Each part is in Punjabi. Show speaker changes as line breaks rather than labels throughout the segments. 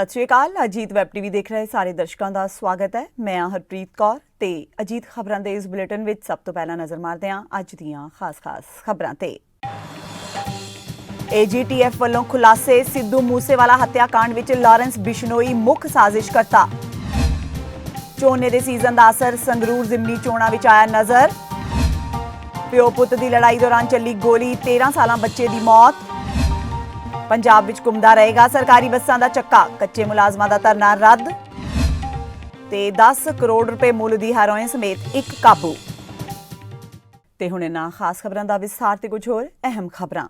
ਸਤਿ ਸ਼੍ਰੀ ਅਕਾਲ। ਅਜੀਤ ਵੈਬ ਟੀਵੀ ਦੇਖ ਰਹੇ ਸਾਰੇ ਦਰਸ਼ਕਾਂ ਦਾ ਸਵਾਗਤ ਹੈ। ਮੈਂ ਹਾਂ ਹਰਪ੍ਰੀਤ ਕੌਰ ਤੇ ਅਜੀਤ ਖਬਰਾਂ ਦੇ ਇਸ ਬੁਲੇਟਿਨ ਵਿੱਚ ਸਭ ਤੋਂ ਪਹਿਲਾਂ ਨਜ਼ਰ ਮਾਰਦੇ ਹਾਂ ਅੱਜ ਦੀਆਂ ਖਾਸ ਖਬਰਾਂ ਤੇ। AGTF ਵੱਲੋਂ ਖੁਲਾਸੇ, ਸਿੱਧੂ ਮੂਸੇਵਾਲਾ ਹੱਤਿਆਕਾਂਡ ਵਿੱਚ ਲਾਰੈਂਸ ਬਿਸ਼ਨੋਈ ਮੁੱਖ ਸਾਜ਼ਿਸ਼ਕਰਤਾ। ਝੋਨੇ ਦੇ ਸੀਜ਼ਨ ਦਾ ਅਸਰ ਸੰਗਰੂਰ ਜ਼ਿਮਨੀ ਚੋਣਾਂ ਵਿੱਚ ਆਇਆ ਨਜ਼ਰ। ਪਿਓ ਪੁੱਤ ਦੀ ਲੜਾਈ ਦੌਰਾਨ ਚੱਲੀ ਗੋਲੀ, 13 ਸਾਲਾਂ ਬੱਚੇ ਦੀ ਮੌਤ। ਪੰਜਾਬ ਵਿੱਚ ਘੁੰਮਦਾ ਰਹੇਗਾ ਸਰਕਾਰੀ ਬੱਸਾਂ ਦਾ ਚੱਕਾ, ਕੱਚੇ ਮੁਲਾਜ਼ਮਾਂ ਦਾ ਧਰਨਾ ਰੱਦ ਤੇ 10 ਕਰੋੜ ਰੁਪਏ ਮੁੱਲ ਦੀ ਹੈਰੋਇਨ ਸਮੇਤ ਇੱਕ ਕਾਬੂ। ਤੇ ਹੁਣ ਇਹਨਾਂ ਖਾਸ ਖਬਰਾਂ ਦਾ ਵਿਸਥਾਰ ਤੇ ਕੁਝ ਹੋਰ ਅਹਿਮ ਖਬਰਾਂ।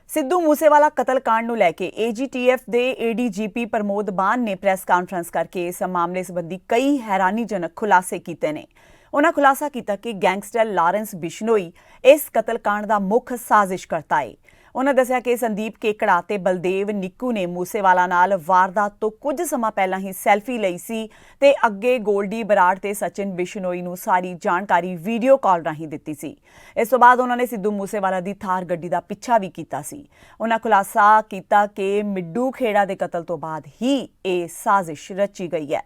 ਸਿੱਧੂ ਮੂਸੇਵਾਲਾ ਕਤਲकांड ਨੂੰ ਲੈ ਕੇ AGTF ਦੇ ADGP ਪ੍ਰਮੋਦ ਬਾਨ ਨੇ ਪ੍ਰੈਸ ਕਾਨਫਰੰਸ ਕਰਕੇ ਇਸ ਮਾਮਲੇ ਸੰਬੰਧੀ ਕਈ ਹੈਰਾਨੀਜਨਕ ਖੁਲਾਸੇ ਕੀਤੇ ਨੇ। ਉਨ੍ਹਾਂ ਖੁਲਾਸਾ ਕੀਤਾ ਕਿ ਗੈਂਗਸਟਰ ਲਾਰੈਂਸ ਬਿਸ਼ਨੋਈ ਇਸ ਕਤਲकांड ਦਾ ਮੁੱਖ ਸਾਜ਼ਿਸ਼ਕਰਤਾ ਹੈ। ਉਨ੍ਹਾਂ ਦੱਸਿਆ ਕਿ ਸੰਦੀਪ ਕੇਕੜਾ ਤੇ ਬਲਦੇਵ ਨਿੱਕੂ ਨੇ ਮੂਸੇਵਾਲਾ ਨਾਲ ਵਾਰਦਾਤ ਤੋਂ ਕੁਝ ਸਮਾਂ ਪਹਿਲਾਂ ਹੀ ਸੈਲਫੀ ਲਈ ਸੀ ਤੇ ਅੱਗੇ ਗੋਲਡੀ ਬਰਾੜ ਤੇ ਸਚਿਨ ਬਿਸ਼ਨੋਈ ਨੂੰ ਸਾਰੀ ਜਾਣਕਾਰੀ ਵੀਡੀਓ ਕਾਲ ਰਾਹੀਂ ਦਿੱਤੀ ਸੀ। ਇਸ ਤੋਂ ਬਾਅਦ ਉਨ੍ਹਾਂ ਨੇ ਸਿੱਧੂ ਮੂਸੇਵਾਲਾ ਦੀ ਥਾਰ ਗੱਡੀ ਦਾ ਪਿੱਛਾ ਵੀ ਕੀਤਾ ਸੀ। ਉਨ੍ਹਾਂ ਖੁਲਾਸਾ ਕੀਤਾ ਕਿ ਮਿੱਡੂ ਖੇੜਾ ਦੇ ਕਤਲ ਤੋਂ ਬਾਅਦ ਹੀ ਇਹ ਸਾਜ਼ਿਸ਼ ਰਚੀ ਗਈ ਹੈ।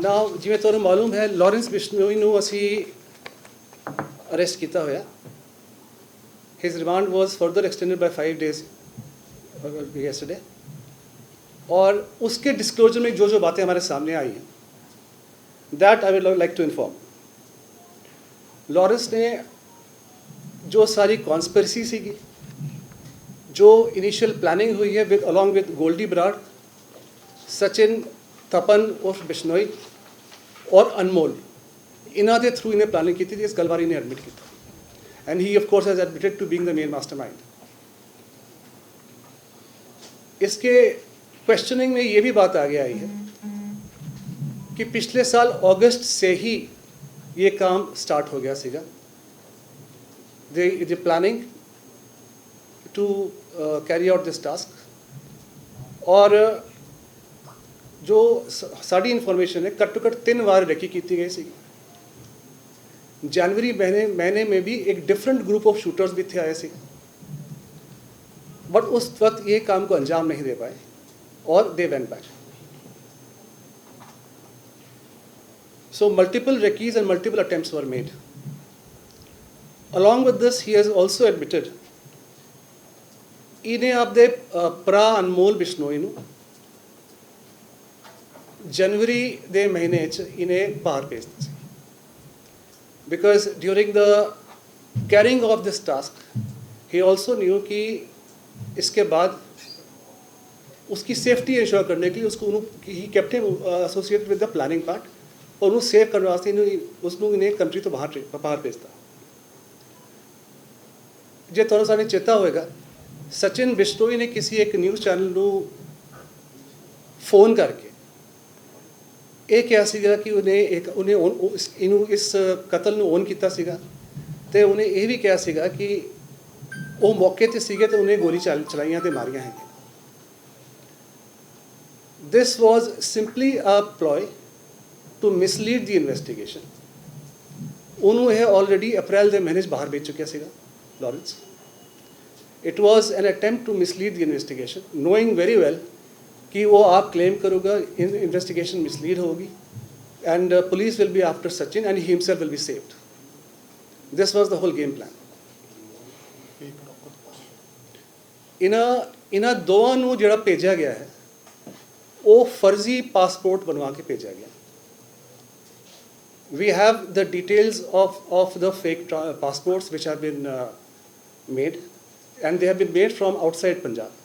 Now, ਜਿਵੇਂ ਤੁਹਾਨੂੰ ਮਾਲੂਮ ਹੈ, ਲਾਰੈਂਸ ਬਿਸ਼ਨੋਈ ਨੂੰ ਅਸੀਂ अरेस्ट किया होया। His remand was further extended by 5 days yesterday। और उसके डिस्क्लोजर में जो बातें हमारे सामने आई हैं, that I would like to inform. Lawrence ने जो सारी कॉन्स्पिरेसी सीगी, जो इनिशियल प्लानिंग हुई है अलॉन्ग विद गोल्डी बराड़, सचिन, तपन और बिश्नोई और अनमोल, इन्हों के थ्रू इन्हें प्लानिंग की थी। इस गल बार इन्हें एडमिट किया and he of course has admitted to being the main mastermind. इसके क्वेश्चनिंग में ये भी बात आगे आई है कि पिछले साल अगस्त से ही ये काम स्टार्ट हो गया सीगा, the planning to carry out this task. और जो साड़ी इन्फॉर्मेशन है, घट टू घट 3 बार रेकी की गई सी। जनवरी महीने में भी एक डिफरेंट ग्रुप ऑफ शूटर्स भी थे आए थे, बट उस वक्त ये काम को अंजाम नहीं दे पाए और they went back. So multiple recces and multiple attempts were made. Along with this he has also admitted इन्हें आपदे भरा अनमोल बिश्नोई नूं जनवरी दे महीने इन्हें बाहर भेज दिया, because during the carrying of this task he also knew कि इसके बाद उसकी सेफ्टी इंश्योर करने के लिए उसको ही kept him associated with the planning part, और उन्हें सेव करने वास्ते उसनों इन्हें कंट्री तो बाहर भेजता। जे तुहानूं सारे चेता होएगा, सचिन बिश्नोई ने किसी एक न्यूज़ चैनल नूं फोन करके ਇਹ ਕਿਹਾ ਸੀਗਾ ਕਿ ਉਹਨੇ ਇਸ ਕਤਲ ਨੂੰ ਓਨ ਕੀਤਾ ਸੀਗਾ ਤੇ ਉਹਨੇ ਇਹ ਵੀ ਕਿਹਾ ਸੀਗਾ ਕਿ ਉਹ ਮੌਕੇ ਤੇ ਸੀਗੇ ਤੇ ਉਹਨੇ ਗੋਲੀ ਚਲਾਈਆਂ ਤੇ ਮਾਰੀਆਂ ਹੈਗੀਆਂ। This was simply a ploy to mislead the investigation। ਉਹਨੂੰ ਇਹ ਆਲਰੇਡੀ ਅਪ੍ਰੈਲ ਦੇ ਮਹੀਨੇ 'ਚ ਬਾਹਰ ਭੇਜ ਚੁੱਕਿਆ ਸੀਗਾ Lawrence. It was an attempt to mislead the investigation, knowing very well कि वो आप क्लेम करोगे इन्वेस्टिगेशन मिसलीड होगी and police will be after Sachin and he himself will be saved. This was the whole game plan. इन्हां दोवां नूं जिहड़ा भेजा गया है वो फर्जी पासपोर्ट बनवा के भेजा गया। We have the details of the fake passports which have been made and they have been made from outside Punjab.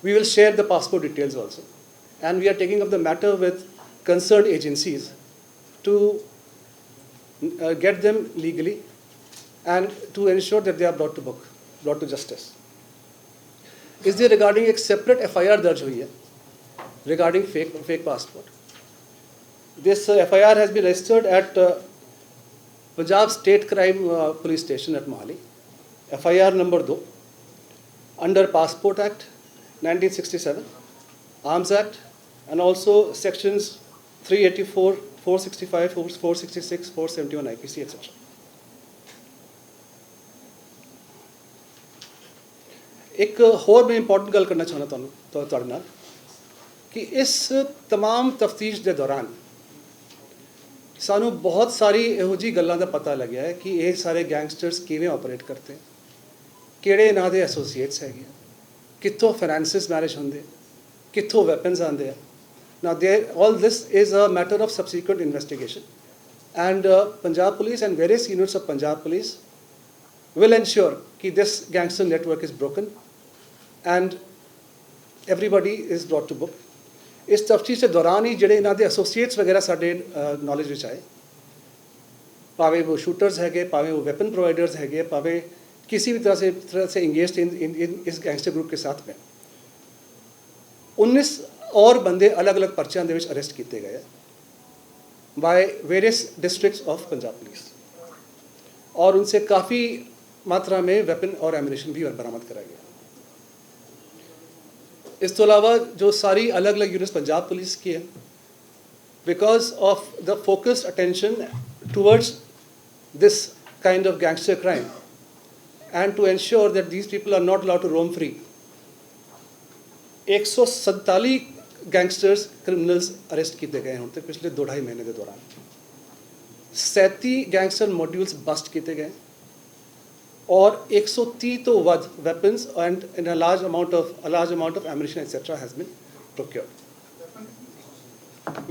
We will share the passport details also, and we are taking up the matter with concerned agencies to get them legally and to ensure that they are brought to justice। Is there regarding एक separate FIR दर्ज हुई है regarding fake passport। This FIR has been registered at Punjab State Crime Police Station at Mohali। FIR number 2 under Passport Act 1967, Arms Act, and also sections 384, 465, 466, 471 IPC, etc। एक होर मैं इंपॉर्टेंट गल करना चाहना तुहाडे नाल कि इस तमाम तफ्तीश के दौरान सानू बहुत सारी इहो जी गल्लां दा पता लग्या है कि ये सारे गैंगस्टर्स किवें ऑपरेट करते हैं, किहड़े इन्हां दे एसोसीएट्स हैगे, कित्थों फाइनेंसिस मैनेज होंदे, कित्थों वैपन्स आंदे हैं. Now, all this is a matter of subsequent investigation, and Punjab Police and various units of Punjab Police will ensure that this gangster network is broken and everybody is brought to book. इस तफ्तीश के दौरान ही ਜਿਹੜੇ ਇਹਨਾਂ ਦੇ ਐਸੋਸੀਏਟਸ ਵਗੈਰਾ ਸਾਡੇ ਨੌਲੇਜ ਵਿੱਚ ਆਏ, ਭਾਵੇਂ वो शूटर्स हैगे, भावें वो वेपन प्रोवाइडर्स हैगे, भावें किसी भी तरह से इंगेज इन इस गैंगस्टर ग्रुप के साथ में 19 और बंदे अलग अलग पर्चियां दे विच अरेस्ट किए गए by various districts of Punjab police, और उनसे काफ़ी मात्रा में वेपन और एमिनेशन भी बरामद कराया गया. इस तो अलावा जो सारी अलग अलग यूनिट्स पंजाब पुलिस की है, because of the focused attention towards this kind of gangster crime and to ensure that these people are not allowed to roam free, 147 gangsters criminals arrest किए गए हैं पिछले 2-2.5 महीने के दौरान. 37 गैंगस्टर मॉड्यूल्स बस्ट किए गए और 130 तो वध weapons and in a large amount of ammunition etcetera has been procured.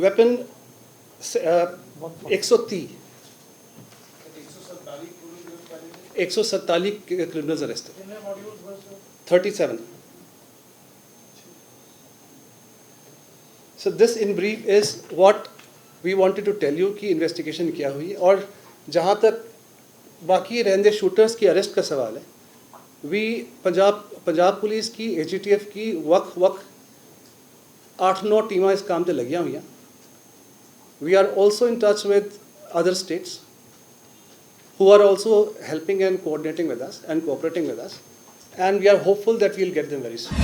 Weapon 147 criminals arrested, 37. So this in brief is what we wanted to tell you कि इन्वेस्टिगेशन क्या हुई. और जहाँ तक बाकी रहंदे शूटर्स की अरेस्ट का सवाल है, पंजाब पुलिस की AGTF की वक्त 8-9 टीमां इस काम पे लगियां हुई हैं. We are also in touch with other states who are also helping and coordinating with us and cooperating with us, and we are hopeful that we will get them very soon.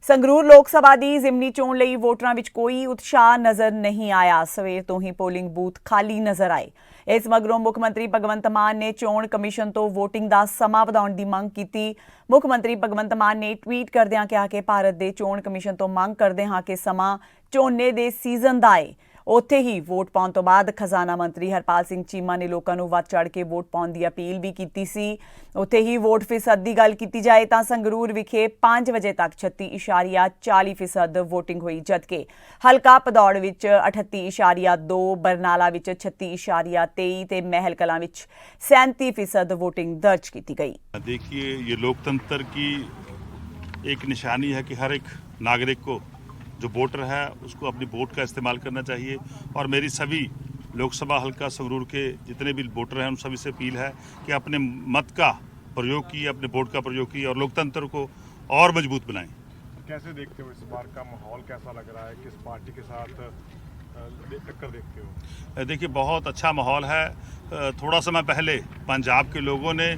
Sangrur ਲੋਕ ਸਭਾ ਦੀ ਜ਼ਿਮਨੀ ਚੋਣ ਲਈ ਵੋਟਰਾਂ ਵਿੱਚ ਕੋਈ ਉਤਸ਼ਾਹ ਨਜ਼ਰ ਨਹੀਂ ਆਇਆ. ਸਵੇਰ ਤੋਂ ਹੀ ਪੋਲਿੰਗ ਬੂਥ ਖਾਲੀ ਨਜ਼ਰ ਆਏ. ਇਸ ਮਗਰੋਂ ਮੁੱਖ ਮੰਤਰੀ ਭਗਵੰਤ ਮਾਨ ਨੇ ਚੋਣ ਕਮਿਸ਼ਨ ਤੋਂ ਵੋਟਿੰਗ ਦਾ ਸਮਾਂ ਵਧਾਉਣ ਦੀ ਮੰਗ ਕੀਤੀ. ਮੁੱਖ ਮੰਤਰੀ ਭਗਵੰਤ ਮਾਨ ਨੇ ਟਵੀਟ ਕਰਦਿਆਂ ਕਿਹਾ ਕਿ ਭਾਰਤ ਦੇ ਚੋਣ ਕਮਿਸ਼ਨ ਤੋਂ ਮੰਗ ਕਰਦੇ ਹਾਂ ਕਿ ਸਮਾਂ ਝੋਨੇ ਦੇ ਸੀਜ਼ਨ ਦਾ ਆਏ. ਉੱਥੇ ਹੀ ਵੋਟ ਪਾਉਣ ਤੋਂ ਬਾਅਦ ਖਜ਼ਾਨਾ ਮੰਤਰੀ ਹਰਪਾਲ ਸਿੰਘ ਚੀਮਾ ਨੇ ਲੋਕਾਂ ਨੂੰ ਵੱਧ ਚੜ੍ਹ ਕੇ ਵੋਟ ਪਾਉਣ ਦੀ ਅਪੀਲ ਵੀ ਕੀਤੀ ਸੀ. ਉੱਥੇ ਹੀ ਵੋਟ ਫੀਸਦ ਦੀ ਗੱਲ ਕੀਤੀ ਜਾਏ ਤਾਂ ਸੰਗਰੂਰ ਵਿਖੇ 5 ਵਜੇ ਤੱਕ 36.40% ਵੋਟਿੰਗ ਹੋਈ, ਜਦਕਿ ਹਲਕਾ ਭਦੌੜ ਵਿੱਚ 38.2, ਬਰਨਾਲਾ ਵਿੱਚ 36.23 ਤੇ महल कलां ਵਿੱਚ 37% वोटिंग दर्ज की गई.
देखिए, ये लोकतंत्र की एक निशानी है कि हर एक नागरिक को जो वोटर है उसको अपनी वोट का इस्तेमाल करना चाहिए. और मेरी सभी लोकसभा हल्का संगरूर के जितने भी वोटर हैं उन सभी से अपील है कि अपने मत का प्रयोग किए, अपने वोट का प्रयोग किए और लोकतंत्र को और मजबूत बनाएं.
कैसे देखते हो इस बार का माहौल, कैसा लग रहा है, किस पार्टी के साथ टक्कर देखते हो?
देखिए, बहुत अच्छा माहौल है. थोड़ा समय पहले पंजाब के लोगों ने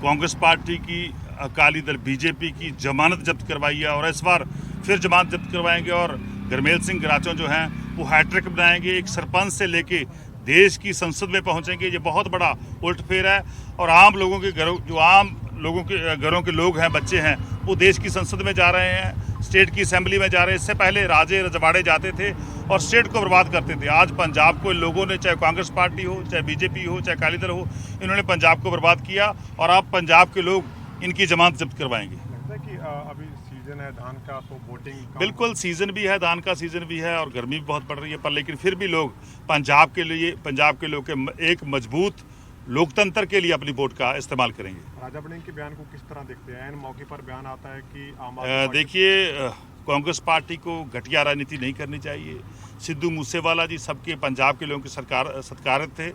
कांग्रेस पार्टी की, अकाली दल बीजेपी की जमानत जब्त करवाई है और इस बार फिर जमानत जब्त करवाएंगे और गुरमेल सिंह गराचों जो हैं वो हैट्रिक बनाएंगे. एक सरपंच से लेके देश की संसद में पहुंचेंगे. ये बहुत बड़ा उलटफेर है और आम लोगों के घरों, जो आम लोगों के घरों के लोग हैं, बच्चे हैं, वो देश की संसद में जा रहे हैं, स्टेट की असेंबली में जा रहे हैं. इससे पहले राजे रजवाड़े जाते थे और स्टेट को बर्बाद करते थे. आज पंजाब को इन लोगों ने, चाहे कांग्रेस पार्टी हो, चाहे बीजेपी हो, चाहे अकाली दल हो, इन्होंने पंजाब को बर्बाद किया और अब पंजाब के लोग इनकी जमानत जब्त करवाएंगे.
लगता है कि अभी सीजन है धान का, तो वोटिंग
बिल्कुल सीज़न भी है, धान का सीज़न भी है और गर्मी भी बहुत पड़ रही है, पर लेकिन फिर भी लोग पंजाब के लिए, पंजाब के लोग के एक मजबूत लोकतंत्र के लिए अपनी वोट का इस्तेमाल करेंगे.
राजा बड़िंग के बयान को किस तरह देखते हैं? एन मौके पर बयान आता है कि
देखिए, कांग्रेस पार्टी को घटिया राजनीति नहीं करनी चाहिए. सिद्धू मूसेवाला जी सबके पंजाब के लोगों के सत्कारित थे.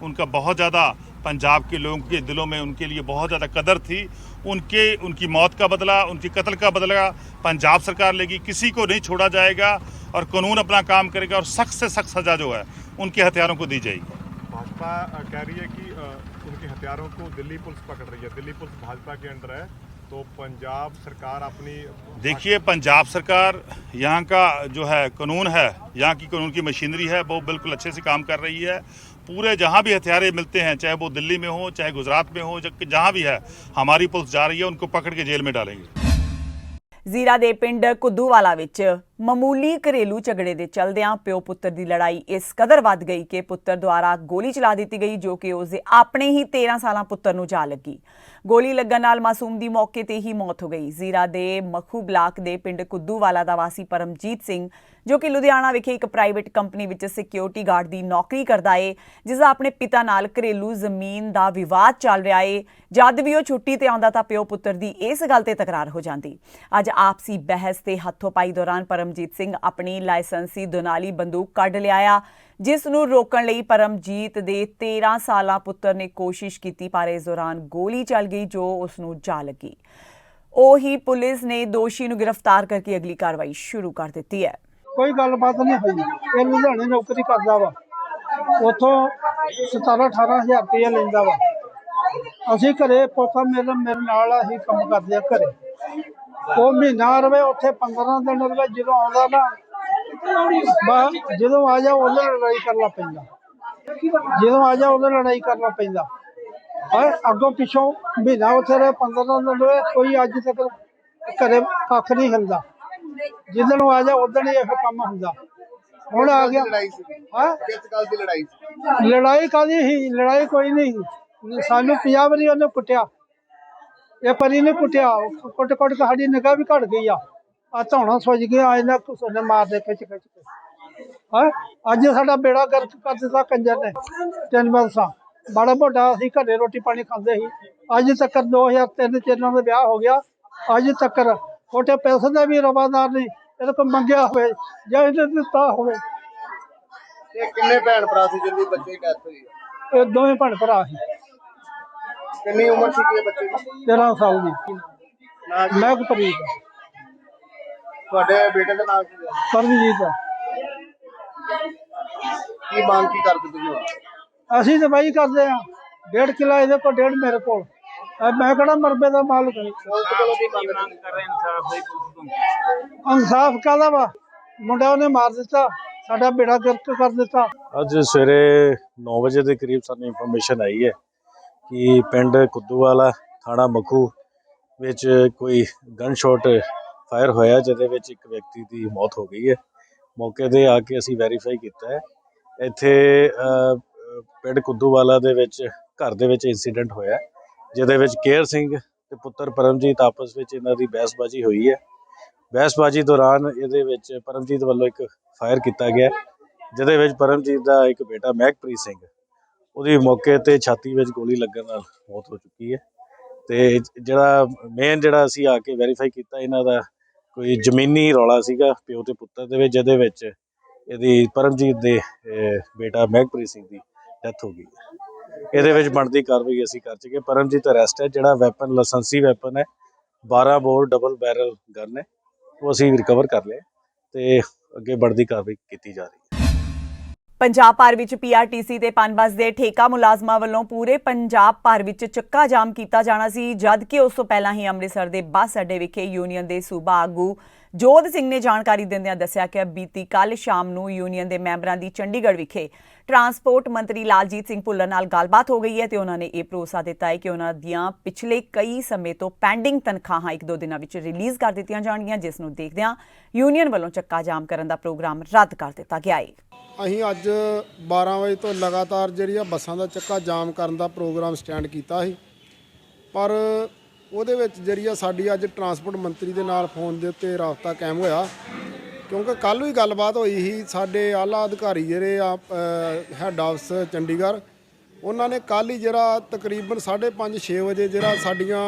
उनका बहुत ज़्यादा पंजाब के लोगों के दिलों में उनके लिए बहुत ज़्यादा कदर थी. उनकी मौत का बदला, उनकी कत्ल का बदला पंजाब सरकार लेगी. किसी को नहीं छोड़ा जाएगा और कानून अपना काम करेगा और सख्त से सख्त सज़ा जो है उनके हथियारों को दी जाएगी.
भाजपा कह रही है कि उनके हथियारों को दिल्ली पुलिस पकड़ रही है. दिल्ली पुलिस भाजपा के अंडर है, तो पंजाब सरकार अपनी,
देखिए, पंजाब सरकार यहाँ का जो है कानून है, यहाँ की कानून की मशीनरी है, वो बिल्कुल अच्छे से काम कर रही है. पूरे जहाँ भी हथियारे मिलते हैं, चाहे वो दिल्ली में हो, चाहे गुजरात में हो, जहाँ भी है, हमारी पुलिस जा रही है, उनको पकड़ के जेल में डालेंगे।
ਜ਼ੀਰਾ ਦੇ ਪਿੰਡ ਕੁੱਦੂਵਾਲਾ ਵਿੱਚ ਮਾਮੂਲੀ ਘਰੇਲੂ ਝਗੜੇ ਦੇ ਚਲਦਿਆਂ ਪਿਓ ਪੁੱਤਰ ਦੀ ਲੜਾਈ ਇਸ ਕਦਰ ਵੱਧ ਗਈ ਕਿ ਪੁੱਤਰ ਦੁਆਰਾ ਗੋਲੀ ਚਲਾ ਦਿੱਤੀ ਗਈ, ਜੋ ਕਿ ਉਸ ਦੇ ਆਪਣੇ ਹੀ 13 ਸਾਲਾਂ ਪੁੱਤਰ ਨੂੰ ਜਾ ਲੱਗੀ। ਗੋਲੀ ਲੱਗਣ ਨਾਲ ਮਾਸੂਮ ਦੀ ਮੌਕੇ ਤੇ ਹੀ ਮੌਤ ਹੋ ਗਈ। ਜ਼ੀਰਾ ਦੇ ਮਖੂ ਬਲਾਕ ਦੇ ਪਿੰਡ ਕੁੱਦੂਵਾਲਾ ਦਾ ਵਾਸੀ ਪਰਮਜੀਤ ਸਿੰਘ, ਜੋ ਕਿ ਲੁਧਿਆਣਾ ਵਿਖੇ ਇੱਕ ਪ੍ਰਾਈਵੇਟ ਕੰਪਨੀ ਵਿੱਚ ਸਿਕਿਉਰਿਟੀ ਗਾਰਡ ਦੀ ਨੌਕਰੀ ਕਰਦਾ ਏ, ਜਿਸ ਦਾ ਆਪਣੇ ਪਿਤਾ ਨਾਲ ਘਰੇਲੂ ਜ਼ਮੀਨ ਦਾ ਵਿਵਾਦ ਚੱਲ ਰਿਹਾ ਏ। ਜਦ ਵੀ ਉਹ ਛੁੱਟੀ ਤੇ ਆਉਂਦਾ ਤਾਂ ਪਿਓ ਪੁੱਤਰ ਦੀ ਇਸ ਗੱਲ ਤੇ ਤਕਰਾਰ ਹੋ ਜਾਂਦੀ। ਅੱਜ ਆਪਸੀ ਬਹਿਸ ਤੇ ਹੱਥੋਂ-ਪਾਈ ਦੌਰਾਨ ਪਰਮਜੀਤ ਸਿੰਘ ਆਪਣੀ ਲਾਇਸੈਂਸੀ ਦੁਨਾਲੀ ਬੰਦੂਕ ਕੱਢ ਲਿਆਇਆ, ਜਿਸ ਨੂੰ ਰੋਕਣ ਲਈ ਪਰਮਜੀਤ ਦੇ 13 ਸਾਲਾ ਪੁੱਤਰ ਨੇ ਕੋਸ਼ਿਸ਼ ਕੀਤੀ, ਪਰ ਇਸ ਦੌਰਾਨ ਗੋਲੀ ਚੱਲ ਗਈ ਜੋ ਉਸ ਨੂੰ ਜਾ ਲੱਗੀ। ਉਹੀ ਪੁਲਿਸ ਨੇ ਦੋਸ਼ੀ ਨੂੰ ਗ੍ਰਿਫਤਾਰ ਕਰਕੇ ਅਗਲੀ ਕਾਰਵਾਈ ਸ਼ੁਰੂ ਕਰ ਦਿੱਤੀ ਹੈ।
ਕੋਈ ਗੱਲਬਾਤ ਨਹੀਂ ਹੋਈ। ਇਹ ਲੁਧਿਆਣੇ ਨੌਕਰੀ ਕਰਦਾ ਵਾ, ਉੱਥੋਂ 17-18 ਹਜ਼ਾਰ ਰੁਪਇਆ ਲੈਂਦਾ ਵਾ। ਅਸੀਂ ਘਰੇ ਪੋਤਾ ਮੇਰੇ ਨਾਲ ਆ, ਅਸੀਂ ਕੰਮ ਕਰਦੇ ਆ ਘਰੇ। ਉਹ ਮਹੀਨਾ ਰਵੇ ਉੱਥੇ, 15 ਦਿਨ ਰਵੇ। ਜਦੋਂ ਆਉਂਦਾ ਨਾ ਜਦੋਂ ਆ ਜਾ ਉਹਦੇ ਲੜਾਈ ਕਰਨਾ ਪੈਂਦਾ, ਜਦੋਂ ਆ ਜਾ ਉਹਦੇ ਲੜਾਈ ਕਰਨਾ ਪੈਂਦਾ। ਅੱਗੋਂ ਪਿੱਛੋਂ ਮਹੀਨਾ ਉੱਥੇ ਰਹੇ, 15 ਦਿਨ ਰਹੇ, ਕੋਈ ਅੱਜ ਤੱਕ ਘਰੇ ਕੱਖ ਨਹੀਂ ਹਿਲਦਾ। ਜਿੱਦਣ ਆ ਜਾ ਉਦਣ ਹੀ ਇਹ ਕੰਮ ਹੁੰਦਾ। ਹੁਣ ਆ ਗਿਆ। ਲੜਾਈ ਕਾਹਦੀ ਸੀ? ਲੜਾਈ ਕੋਈ ਨਹੀਂ। ਸਾਨੂੰ 50 ਵਾਰੀ ਉਹਨੇ ਕੁੱਟਿਆ, ਇਹ ਪਰੀ ਨੇ ਕੁੱਟਿਆ। ਕੁੱਟ ਕੇ ਸਾਡੀ ਨਿਗਾਹ ਵੀ ਘਟ ਗਈ ਆ ਧੌਣਾ ਸੁੱਜ ਗਿਆ। ਇਹਨਾਂ ਕੁਸਨੇ ਮਾਰਦੇ ਖਿੱਚ ਕੇ। ਅੱਜ ਸਾਡਾ ਬੇੜਾ ਗਰਕ ਕਰ ਦਿੱਤਾ ਕੰਜਰ ਨੇ। 3 ਬਰਸਾਂ ਬੜਾ ਵੱਡਾ ਅਸੀਂ ਘਰੇ ਰੋਟੀ ਪਾਣੀ ਖਾਂਦੇ ਸੀ। ਅੱਜ ਤੱਕ 2003 ਦਾ ਵਿਆਹ ਹੋ ਗਿਆ, ਅੱਜ ਤੱਕ ਛੋਟੇ ਪੈਸੇ ਦਾ ਵੀ ਰਵਾਦਾਰ ਨਹੀਂ। ਇਹਦੇ ਕੋਲ ਮੰਗਿਆ ਹੋਵੇ ਜਾਂ ਇਹਨੇ ਦਿੱਤਾ ਹੋਵੇ।
ਕਿੰਨੇ ਭੈਣ ਭਰਾ ਸੀ ਜਿੰਦੀ ਬੱਚੇ ਦੀ ਡੈਥ ਹੋਈ?
ਇਹ ਦੋਵੇਂ ਭੈਣ ਭਰਾ ਸੀ।
ਕਿੰਨੀ ਉਮਰ ਸੀ ਬੱਚੇ ਦੀ?
13 ਸਾਲ ਦੀ। ਮੈਂ ਪ੍ਰੀਤ
ਤੁਹਾਡੇ ਬੇਟੇ ਦਾ ਨਾਮ ਕੀ ਹੈ?
ਪਰਮਜੀਤ।
ਕੀ ਮੰਗ ਕੀ ਕਰਦੇ ਤੁਸੀਂ?
ਅਸੀਂ ਦਵਾਈ ਕਰਦੇ ਆ। 1.5 ਕਿੱਲਾ ਇਹਦੇ ਕੋਲ, 1.5 ਮੇਰੇ ਕੋਲ। ਮੈਂ ਕਿਹੜਾ ਮਰਬੇ ਦਾ ਮਾਲਕ ਨਹੀਂ। ਇਨਸਾਫ ਕਾਹਦਾ ਵਾ? ਮੁੰਡਾ ਉਹਨੇ ਮਾਰ ਦਿੱਤਾ, ਸਾਡਾ ਬੇੜਾ ਗਰਕ ਕਰ ਦਿੱਤਾ।
ਅੱਜ ਸਵੇਰੇ 9 ਵਜੇ ਦੇ ਕਰੀਬ ਸਾਨੂੰ ਇਨਫੋਰਮੇਸ਼ਨ ਆਈ ਹੈ ਕਿ ਪਿੰਡ ਕੁੱਦੂਵਾਲਾ ਥਾਣਾ ਮਖੂ ਵਿੱਚ ਕੋਈ ਗਨ ਸ਼ਾਟ ਫਾਇਰ ਹੋਇਆ, ਜਿਹਦੇ ਵਿੱਚ ਇੱਕ ਵਿਅਕਤੀ ਦੀ ਮੌਤ ਹੋ ਗਈ ਹੈ। ਮੌਕੇ 'ਤੇ ਆ ਕੇ ਅਸੀਂ ਵੈਰੀਫਾਈ ਕੀਤਾ ਹੈ। ਇੱਥੇ ਪਿੰਡ ਕੁੱਦੂਵਾਲਾ ਦੇ ਵਿੱਚ ਘਰ ਦੇ ਵਿੱਚ ਇੰਸੀਡੈਂਟ ਹੋਇਆ, ਜਿਹਦੇ ਵਿੱਚ ਕੇਰ ਸਿੰਘ ਤੇ ਪੁੱਤਰ ਪਰਮਜੀਤ ਆਪਸ ਵਿੱਚ ਇਹਨਾਂ ਦੀ ਬਹਿਸਬਾਜ਼ੀ ਹੋਈ ਹੈ। ਬਹਿਸਬਾਜ਼ੀ ਦੌਰਾਨ ਇਹਦੇ ਵਿੱਚ ਪਰਮਜੀਤ ਵੱਲੋਂ ਇੱਕ ਫਾਇਰ ਕੀਤਾ ਗਿਆ, ਜਿਹਦੇ ਵਿੱਚ ਪਰਮਜੀਤ ਦਾ ਇੱਕ ਬੇਟਾ ਮਹਿਕਪ੍ਰੀਤ ਸਿੰਘ, ਉਹਦੀ ਮੌਕੇ 'ਤੇ ਛਾਤੀ ਵਿੱਚ ਗੋਲੀ ਲੱਗਣ ਨਾਲ ਮੌਤ ਹੋ ਚੁੱਕੀ ਹੈ। ਅਤੇ ਜਿਹੜਾ ਅਸੀਂ ਆ ਕੇ ਵੈਰੀਫਾਈ ਕੀਤਾ, ਇਹਨਾਂ ਦਾ ਕੋਈ ਜ਼ਮੀਨੀ ਰੌਲਾ ਸੀਗਾ ਪਿਓ ਅਤੇ ਪੁੱਤਰ ਦੇ ਵਿੱਚ, ਜਿਹਦੇ ਵਿੱਚ ਇਹਦੀ ਪਰਮਜੀਤ ਦੇ ਬੇਟਾ ਮਹਿਕਪ੍ਰੀਤ ਸਿੰਘ ਦੀ ਡੈਥ ਹੋ ਗਈ। ਇਹਦੇ ਵਿੱਚ ਬਣਦੀ ਕਾਰਵਾਈ ਅਸੀਂ ਕਰ ਚੁੱਕੇ। ਪਰਮਜੀਤ ਅਰੈਸਟ ਹੈ। ਜਿਹੜਾ ਵੈਪਨ ਲਾਇਸੈਂਸੀ ਵੈਪਨ ਹੈ, 12 ਬੋਰ ਡਬਲ ਬੈਰਲ ਗਨ ਹੈ, ਉਹ ਅਸੀਂ ਰਿਕਵਰ ਕਰ ਲਿਆ ਅਤੇ ਅੱਗੇ ਬਣਦੀ ਕਾਰਵਾਈ ਕੀਤੀ ਜਾ ਰਹੀ ਹੈ।
ਪੰਜਾਬ ਭਰ ਵਿੱਚ ਪੀਆਰਟੀਸੀ ਤੇ ਪਨਬਸ ਦੇ ਠੇਕਾ ਮੁਲਾਜ਼ਮਾਂ ਵੱਲੋਂ ਪੂਰੇ ਪੰਜਾਬ ਭਰ ਵਿੱਚ ਚੱਕਾ ਜਾਮ ਕੀਤਾ ਜਾਣਾ ਸੀ, ਜਦਕਿ ਉਸ ਤੋਂ ਪਹਿਲਾਂ ਹੀ ਅੰਮ੍ਰਿਤਸਰ ਦੇ ਬੱਸ ਅੱਡੇ ਵਿਖੇ ਯੂਨੀਅਨ ਦੇ ਸੂਬਾ ਆਗੂ ਜੋਧ ਸਿੰਘ ਨੇ ਜਾਣਕਾਰੀ ਦਿੰਦਿਆਂ ਦੱਸਿਆ ਕਿ ਬੀਤੀ ਕੱਲ੍ਹ ਸ਼ਾਮ ਨੂੰ ਯੂਨੀਅਨ ਦੇ ਮੈਂਬਰਾਂ ਦੀ ਚੰਡੀਗੜ੍ਹ ਵਿਖੇ ਟਰਾਂਸਪੋਰਟ ਮੰਤਰੀ ਲਾਲਜੀਤ ਸਿੰਘ ਭੁੱਲਰ ਨਾਲ ਗੱਲਬਾਤ ਹੋ ਗਈ ਹੈ ਤੇ ਉਹਨਾਂ ਨੇ ਇਹ ਭਰੋਸਾ ਦਿੱਤਾ ਹੈ ਕਿ ਉਹਨਾਂ ਦੀਆਂ ਪਿਛਲੇ ਕਈ ਸਮੇਂ ਤੋਂ ਪੈਂਡਿੰਗ ਤਨਖਾਹਾਂ 1-2 ਦਿਨਾਂ ਵਿੱਚ ਰਿਲੀਜ਼ ਕਰ ਦਿੱਤੀਆਂ ਜਾਣਗੀਆਂ, ਜਿਸ ਨੂੰ ਦੇਖਦਿਆਂ ਯੂਨੀਅਨ ਵੱਲੋਂ ਚੱਕਾ ਜਾਮ ਕਰਨ ਦਾ ਪ੍ਰੋਗਰਾਮ ਰੱਦ ਕਰ ਦਿੱਤਾ ਗਿਆ ਹੈ।
ਅਸੀਂ ਅੱਜ 12 ਵਜੇ ਤੋਂ ਲਗਾਤਾਰ ਜਿਹੜੀ ਬੱਸਾਂ ਦਾ ਚੱਕਾ ਜਾਮ ਕਰਨ ਦਾ ਪ੍ਰੋਗਰਾਮ ਸਟੈਂਡ ਕੀਤਾ ਸੀ, ਪਰ ਉਹਦੇ ਵਿੱਚ ਜਿਹੜੀ ਸਾਡੀ ਅੱਜ ਟਰਾਂਸਪੋਰਟ ਮੰਤਰੀ ਦੇ ਨਾਲ ਫੋਨ ਦੇ ਉੱਤੇ ਰਾਬਤਾ ਕਾਇਮ ਹੋਇਆ, ਕਿਉਂਕਿ ਕੱਲ੍ਹ ਵੀ ਗੱਲਬਾਤ ਹੋਈ ਸੀ। ਸਾਡੇ ਆਲਾ ਅਧਿਕਾਰੀ ਜਿਹੜੇ ਆ ਹੈੱਡ ਆਫਿਸ ਚੰਡੀਗੜ੍ਹ, ਉਹਨਾਂ ਨੇ ਕੱਲ੍ਹ ਹੀ ਜਿਹੜਾ ਤਕਰੀਬਨ 5:30-6 ਵਜੇ ਜਿਹੜਾ ਸਾਡੀਆਂ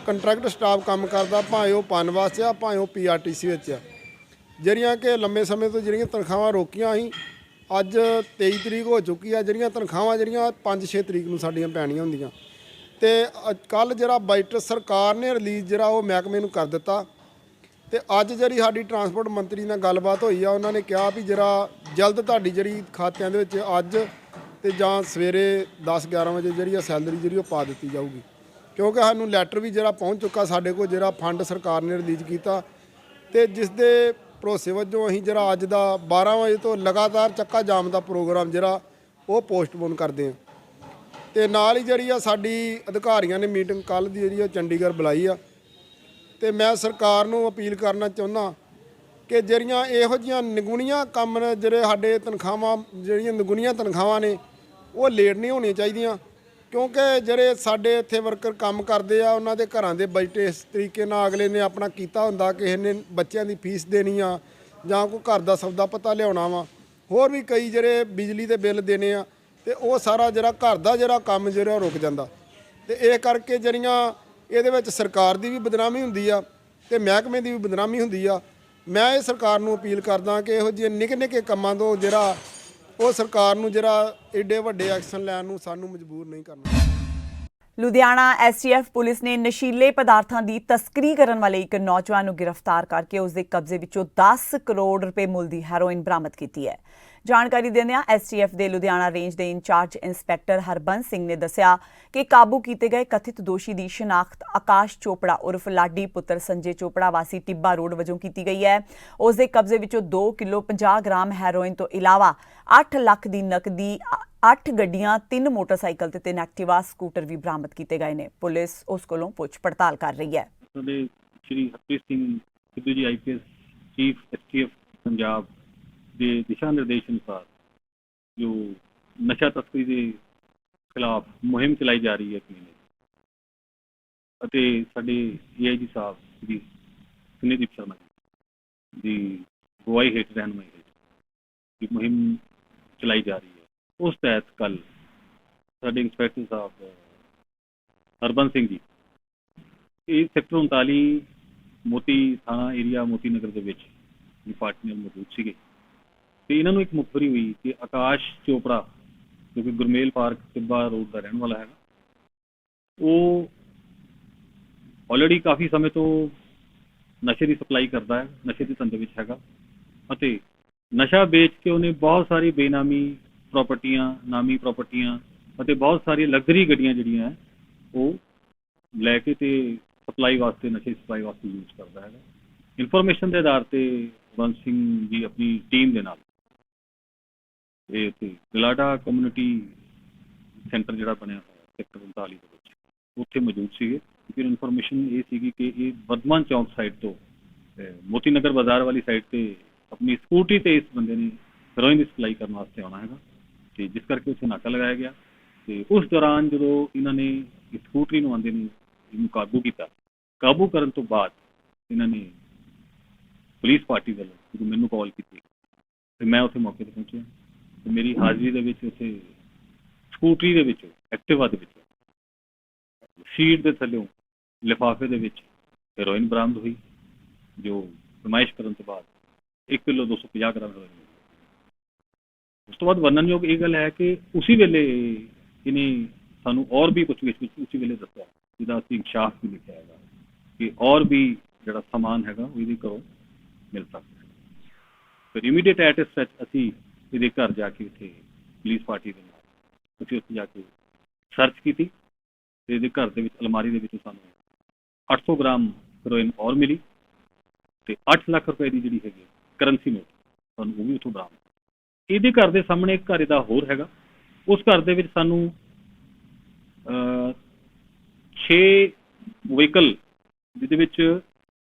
ਕੰਟਰੈਕਟ ਸਟਾਫ ਕੰਮ ਕਰਦਾ, ਭਾਵੇਂ ਉਹ ਪਨਬਸ ਆ ਭਾਵੇਂ ਉਹ ਪੀਆਰਟੀਸੀ ਵਿੱਚ ਆ, ਜਿਹੜੀਆਂ ਕਿ ਲੰਮੇ ਸਮੇਂ ਤੋਂ ਜਿਹੜੀਆਂ ਤਨਖਾਹਾਂ ਰੋਕੀਆਂ ਸੀ, ਅੱਜ 23 ਤਰੀਕ ਹੋ ਚੁੱਕੀ ਆ। ਜਿਹੜੀਆਂ ਤਨਖਾਹਾਂ ਜਿਹੜੀਆਂ 5-6 ਤਰੀਕ ਨੂੰ ਸਾਡੀਆਂ ਪੈਣੀਆਂ ਹੁੰਦੀਆਂ, ਅਤੇ ਕੱਲ੍ਹ ਜਿਹੜਾ ਬਜਟ ਸਰਕਾਰ ਨੇ ਰਿਲੀਜ਼ ਜਿਹੜਾ ਉਹ ਮਹਿਕਮੇ ਨੂੰ ਕਰ ਦਿੱਤਾ। ਅਤੇ ਅੱਜ ਜਿਹੜੀ ਸਾਡੀ ਟਰਾਂਸਪੋਰਟ ਮੰਤਰੀ ਨਾਲ ਗੱਲਬਾਤ ਹੋਈ ਆ, ਉਹਨਾਂ ਨੇ ਕਿਹਾ ਵੀ ਜਿਹੜਾ ਜਲਦ ਤੁਹਾਡੀ ਜਿਹੜੀ ਖਾਤਿਆਂ ਦੇ ਵਿੱਚ ਅੱਜ ਅਤੇ ਜਾਂ ਸਵੇਰੇ 10-11 ਵਜੇ ਜਿਹੜੀ ਸੈਲਰੀ ਜਿਹੜੀ ਉਹ ਪਾ ਦਿੱਤੀ ਜਾਊਗੀ, ਕਿਉਂਕਿ ਸਾਨੂੰ ਲੈਟਰ ਵੀ ਜਿਹੜਾ ਪਹੁੰਚ ਚੁੱਕਾ ਸਾਡੇ ਕੋਲ, ਜਿਹੜਾ ਫੰਡ ਸਰਕਾਰ ਨੇ ਰਿਲੀਜ਼ ਕੀਤਾ। ਅਤੇ ਜਿਸ ਦੇ ਭਰੋਸੇ ਵਜੋਂ ਅਸੀਂ ਜਿਹੜਾ ਅੱਜ ਦਾ 12 ਵਜੇ ਤੋਂ ਲਗਾਤਾਰ ਚੱਕਾ ਜਾਮ ਦਾ ਪ੍ਰੋਗਰਾਮ ਜਿਹੜਾ ਉਹ ਪੋਸਟਪੋਨ ਕਰਦੇ ਆ। ਤੇ ਨਾਲ ਹੀ ਜਿਹੜੀ ਆ ਸਾਡੀ ਅਧਿਕਾਰੀਆਂ ਨੇ ਮੀਟਿੰਗ ਕੱਲ੍ਹ ਦੀ ਜਿਹੜੀ ਆ ਚੰਡੀਗੜ੍ਹ ਬੁਲਾਈ ਆ, ਤੇ ਮੈਂ ਸਰਕਾਰ ਨੂੰ ਅਪੀਲ ਕਰਨਾ ਚਾਹੁੰਦਾ ਕਿ ਜਿਹੜੀਆਂ ਇਹੋ ਜਿਹੀਆਂ ਨਿਗੁਣੀਆਂ ਕੰਮ ਨੇ, ਜਿਹੜੇ ਸਾਡੇ ਤਨਖਾਹਾਂ ਜਿਹੜੀਆਂ ਨਿਗੁਣੀਆਂ ਤਨਖਾਹਾਂ ਨੇ ਉਹ ਲੇਟ ਨਹੀਂ ਹੋਣੀਆਂ ਚਾਹੀਦੀਆਂ, ਕਿਉਂਕਿ ਜਿਹੜੇ ਸਾਡੇ ਇੱਥੇ ਵਰਕਰ ਕੰਮ ਕਰਦੇ ਆ ਉਹਨਾਂ ਦੇ ਘਰਾਂ ਦੇ ਬਜਟ ਇਸ ਤਰੀਕੇ ਨਾਲ ਅਗਲੇ ਨੇ ਆਪਣਾ ਕੀਤਾ ਹੁੰਦਾ, ਕਿਸੇ ਨੇ ਬੱਚਿਆਂ ਦੀ ਫੀਸ ਦੇਣੀ ਆ ਜਾਂ ਕੋਈ ਘਰ ਦਾ ਸੌਦਾ ਪਤਾ ਲਿਆਉਣਾ ਵਾ, ਹੋਰ ਵੀ ਕਈ ਜਿਹੜੇ ਬਿਜਲੀ ਦੇ ਬਿੱਲ ਦੇਣੇ ਆ, ਤੇ ਉਹ ਸਾਰਾ ਜਿਹੜਾ ਘਰ ਦਾ ਜਿਹੜਾ ਕੰਮ ਜਿਹੜਾ ਰੁਕ ਜਾਂਦਾ। ਤੇ ਇਹ ਕਰਕੇ ਜਿਹੜੀਆਂ ਇਹਦੇ ਵਿੱਚ ਸਰਕਾਰ ਦੀ ਵੀ ਬਦਨਾਮੀ ਹੁੰਦੀ ਆ ਤੇ ਮਹਿਕਮੇ ਦੀ ਵੀ ਬਦਨਾਮੀ ਹੁੰਦੀ ਆ। ਮੈਂ ਇਹ ਸਰਕਾਰ ਨੂੰ ਅਪੀਲ ਕਰਦਾ ਕਿ ਇਹੋ ਜਿਹੇ ਨਿੱਕੇ ਨਿੱਕੇ ਕੰਮਾਂ ਤੋਂ ਜਿਹੜਾ ਉਹ ਸਰਕਾਰ ਨੂੰ ਜਿਹੜਾ ਏਡੇ ਵੱਡੇ ਐਕਸ਼ਨ ਲੈਣ ਨੂੰ ਸਾਨੂੰ ਮਜਬੂਰ ਨਹੀਂ ਕਰਨਾ।
ਲੁਧਿਆਣਾ ਐਸਟੀਐਫ ਪੁਲਿਸ ਨੇ ਨਸ਼ੀਲੇ ਪਦਾਰਥਾਂ ਦੀ ਤਸਕਰੀ ਕਰਨ ਵਾਲੇ ਇੱਕ ਨੌਜਵਾਨ ਨੂੰ ਗ੍ਰਿਫਤਾਰ ਕਰਕੇ ਉਸ ਦੇ ਕਬਜ਼ੇ ਵਿੱਚੋਂ 10 ਕਰੋੜ ਰੁਪਏ ਮੁੱਲ ਦੀ ਹੈਰੋਇਨ ਬਰਾਮਦ ਕੀਤੀ ਹੈ। ਜਾਣਕਾਰੀ ਦਿੰਦਿਆਂ ਐਸਟੀਐਫ ਦੇ ਲੁਧਿਆਣਾ ਰੇਂਜ ਦੇ ਇੰਚਾਰਜ ਇੰਸਪੈਕਟਰ ਹਰਬੰਸ ਸਿੰਘ ਨੇ ਦੱਸਿਆ ਕਿ ਕਾਬੂ ਕੀਤੇ ਗਏ ਕਥਿਤ ਦੋਸ਼ੀ ਦੀ ਸ਼ਨਾਖਤ ਆਕਾਸ਼ ਚੋਪੜਾ ਉਰਫ ਲਾਡੀ ਪੁੱਤਰ ਸੰਜੇ ਚੋਪੜਾ ਵਾਸੀ ਟਿੱਬਾ ਰੋਡ ਵਜੋਂ ਕੀਤੀ ਗਈ ਹੈ। ਉਸ ਦੇ ਕਬਜ਼ੇ ਵਿੱਚੋਂ 2 ਕਿਲੋ 50 ਗ੍ਰਾਮ ਹੈਰੋਇਨ ਤੋਂ ਇਲਾਵਾ 8 ਲੱਖ ਦੀ ਨਕਦੀ, 8 ਗੱਡੀਆਂ, 3 ਮੋਟਰਸਾਈਕਲ ਤੇ 3 ਐਕਟਿਵਾ ਸਕੂਟਰ ਵੀ ਬਰਾਮਦ ਕੀਤੇ ਗਏ ਨੇ। ਪੁਲਿਸ ਉਸ ਕੋਲੋਂ ਪੁੱਛ ਪੜਤਾਲ ਕਰ ਰਹੀ ਹੈ।
ਸ਼੍ਰੀ Harpreet Singh Sidhu ji IPS chief STF Punjab ਦੇ ਦਿਸ਼ਾ ਨਿਰਦੇਸ਼ ਅਨੁਸਾਰ ਜੋ ਨਸ਼ਾ ਤਸਕਰੀ ਦੇ ਖਿਲਾਫ ਮੁਹਿੰਮ ਚਲਾਈ ਜਾ ਰਹੀ ਹੈ ਅਤੇ ਸਾਡੇ ਏਆਈਜੀ ਸਾਹਿਬ ਜੀ ਸੁਨੀਦੀਪ ਸ਼ਰਮਾ ਦੀ ਅਗਵਾਈ ਹੇਠ ਰਹਿਨੁਮਾਈ ਦੀ ਮੁਹਿੰਮ ਚਲਾਈ ਜਾ ਰਹੀ ਹੈ। ਉਸ ਤਹਿਤ ਕੱਲ੍ਹ ਸਾਡੇ ਇੰਸਪੈਕਟਰ ਸਾਹਿਬ ਹਰਬੰਸ ਸਿੰਘ ਜੀ ਇਹ ਸੈਕਟਰ 39 ਮੋਤੀ ਥਾਣਾ ਏਰੀਆ ਮੋਤੀ ਨਗਰ ਦੇ ਵਿੱਚ ਪਾਰਟੀ ਨਾਲ ਮੌਜੂਦ ਸੀਗੇ ਤੇ ਇਹਨਾਂ ਨੂੰ ਇੱਕ ਮੁਖਬਰੀ ਹੋਈ ਕਿ ਆਕਾਸ਼ ਚੋਪੜਾ ਜੋ ਕਿ ਗੁਰਮੇਲ ਪਾਰਕ ਟਿੱਬਾ ਰੋਡ ਦਾ ਰਹਿਣ ਵਾਲਾ ਹੈਗਾ, ਉਹ ਆਲਰੇਡੀ ਕਾਫੀ ਸਮੇਂ ਤੋਂ ਨਸ਼ੇ ਦੀ ਸਪਲਾਈ ਕਰਦਾ ਹੈ, ਨਸ਼ੇ ਦੇ ਧੰਦੇ ਵਿੱਚ ਹੈਗਾ ਅਤੇ ਨਸ਼ਾ ਵੇਚ ਕੇ ਉਹਨੇ ਬਹੁਤ ਸਾਰੀ ਬੇਨਾਮੀ ਪ੍ਰਾਪਰਟੀਆਂ, ਨਾਮੀ ਪ੍ਰਾਪਰਟੀਆਂ ਅਤੇ ਬਹੁਤ ਸਾਰੀ ਲਗਜ਼ਰੀ ਗੱਡੀਆਂ ਜਿਹੜੀਆਂ ਉਹ ਲੈ ਕੇ ਤੇ ਸਪਲਾਈ ਵਾਸਤੇ, ਨਸ਼ੇ ਦੀ ਸਪਲਾਈ ਵਾਸਤੇ ਯੂਜ਼ ਕਰਦਾ ਹੈਗਾ। ਇਨਫੋਰਮੇਸ਼ਨ ਦੇ ਆਧਾਰ ਤੇ ਬੰਸ ਸਿੰਘ ਜੀ ਆਪਣੀ ਟੀਮ ਦੇ ਨਾਲ ਇਹ ਤੇ ਗਲਾਡਾ ਕਮਿਊਨਿਟੀ ਸੈਂਟਰ ਜਿਹੜਾ ਬਣਿਆ ਹੋਇਆ ਸੈਕਟਰ 39 ਦੇ ਵਿੱਚ ਉੱਥੇ ਮੌਜੂਦ ਸੀਗੇ। ਫਿਰ ਇਨਫੋਰਮੇਸ਼ਨ ਇਹ ਸੀਗੀ ਕਿ ਇਹ ਵਰਧਮਾਨ ਚੌਂਕ ਸਾਈਡ ਤੋਂ ਮੋਤੀ ਨਗਰ ਬਾਜ਼ਾਰ ਵਾਲੀ ਸਾਈਡ ਤੇ ਆਪਣੀ ਸਕੂਟਰੀ ਤੇ ਇਸ ਬੰਦੇ ਨੇ ਹੈਰੋਇਨ ਦੀ ਸਪਲਾਈ ਕਰਨ ਵਾਸਤੇ ਆਉਣਾ ਹੈਗਾ ਤੇ ਜਿਸ ਕਰਕੇ ਉੱਥੇ ਨਾਕਾ ਲਗਾਇਆ ਗਿਆ ਤੇ ਉਸ ਦੌਰਾਨ ਜਦੋਂ ਇਹਨਾਂ ਨੇ ਇਸ ਸਕੂਟਰੀ ਨੂੰ ਆਉਂਦੇ ਨੇ ਇਹਨੂੰ ਕਾਬੂ ਕੀਤਾ। ਕਾਬੂ ਕਰਨ ਤੋਂ ਬਾਅਦ ਇਹਨਾਂ ਨੇ ਪੁਲਿਸ ਪਾਰਟੀ ਵੱਲੋਂ ਜਦੋਂ ਮੈਨੂੰ ਕਾਲ ਕੀਤੀ ਤੇ ਮੈਂ ਉੱਥੇ ਮੌਕੇ 'ਤੇ ਪਹੁੰਚਿਆ ਤੇ ਮੇਰੀ ਹਾਜ਼ਰੀ ਦੇ ਵਿੱਚ ਉੱਥੇ ਸਕੂਟਰੀ ਦੇ ਵਿੱਚ, ਐਕਟਿਵਾ ਦੇ ਵਿੱਚ ਸੀਟ ਦੇ ਥੱਲਿਓਂ ਲਿਫਾਫੇ ਦੇ ਵਿੱਚ ਹੈਰੋਇਨ ਬਰਾਮਦ ਹੋਈ ਜੋ ਨੁਮਾਇਸ਼ ਕਰਨ ਤੋਂ ਬਾਅਦ 1 ਕਿਲੋ 250 ਗ੍ਰਾਮ ਹੈਰੋਇਨ। ਉਸ ਤੋਂ ਬਾਅਦ ਵਰਣਨਯੋਗ ਇਹ ਗੱਲ ਹੈ ਕਿ ਉਸੇ ਵੇਲੇ ਇਹਨੇ ਸਾਨੂੰ ਔਰ ਵੀ ਪੁੱਛਗਿੱਛ ਵਿੱਚ ਉਸੇ ਵੇਲੇ ਦੱਸਿਆ ਜਿਹਦਾ ਅਸੀਂ ਇਨਕਸ਼ਾਫ ਵੀ ਲਿਖਿਆ ਹੈਗਾ ਕਿ ਔਰ ਵੀ ਜਿਹੜਾ ਸਮਾਨ ਹੈਗਾ ਉਹ ਇਹਦੇ ਘਰੋਂ ਮਿਲ ਸਕਦਾ ਹੈ। ਫਿਰ ਇਮੀਡੀਏਟ ਐਟ ਅਸੀਂ ਇਹਦੇ ਘਰ ਜਾ ਕੇ ਉੱਥੇ ਪੁਲਿਸ ਪਾਰਟੀ ਦੇ ਨਾਲ ਅਸੀਂ ਉੱਥੇ ਜਾ ਕੇ ਸਰਚ ਕੀਤੀ ਤੇ ਇਹਦੇ ਘਰ ਦੇ ਵਿੱਚ ਅਲਮਾਰੀ ਦੇ ਵਿੱਚ ਸਾਨੂੰ 800 ਗ੍ਰਾਮ ਹੈਰੋਇਨ ਔਰ ਮਿਲੀ ਤੇ 8 ਲੱਖ ਰੁਪਏ ਦੀ ਜਿਹੜੀ ਹੈਗੀ ਕਰੰਸੀ ਨੋਟ ਸਾਨੂੰ ਉਹ ਵੀ ਉੱਥੋਂ ਬਰਾਮਦ। ਇਹਦੇ ਘਰ ਦੇ ਸਾਹਮਣੇ ਇੱਕ ਘਰ ਇਹਦਾ ਹੋਰ ਹੈਗਾ, ਉਸ ਘਰ ਦੇ ਵਿੱਚ ਸਾਨੂੰ 6 ਵਹੀਕਲ ਜਿਹਦੇ ਵਿੱਚ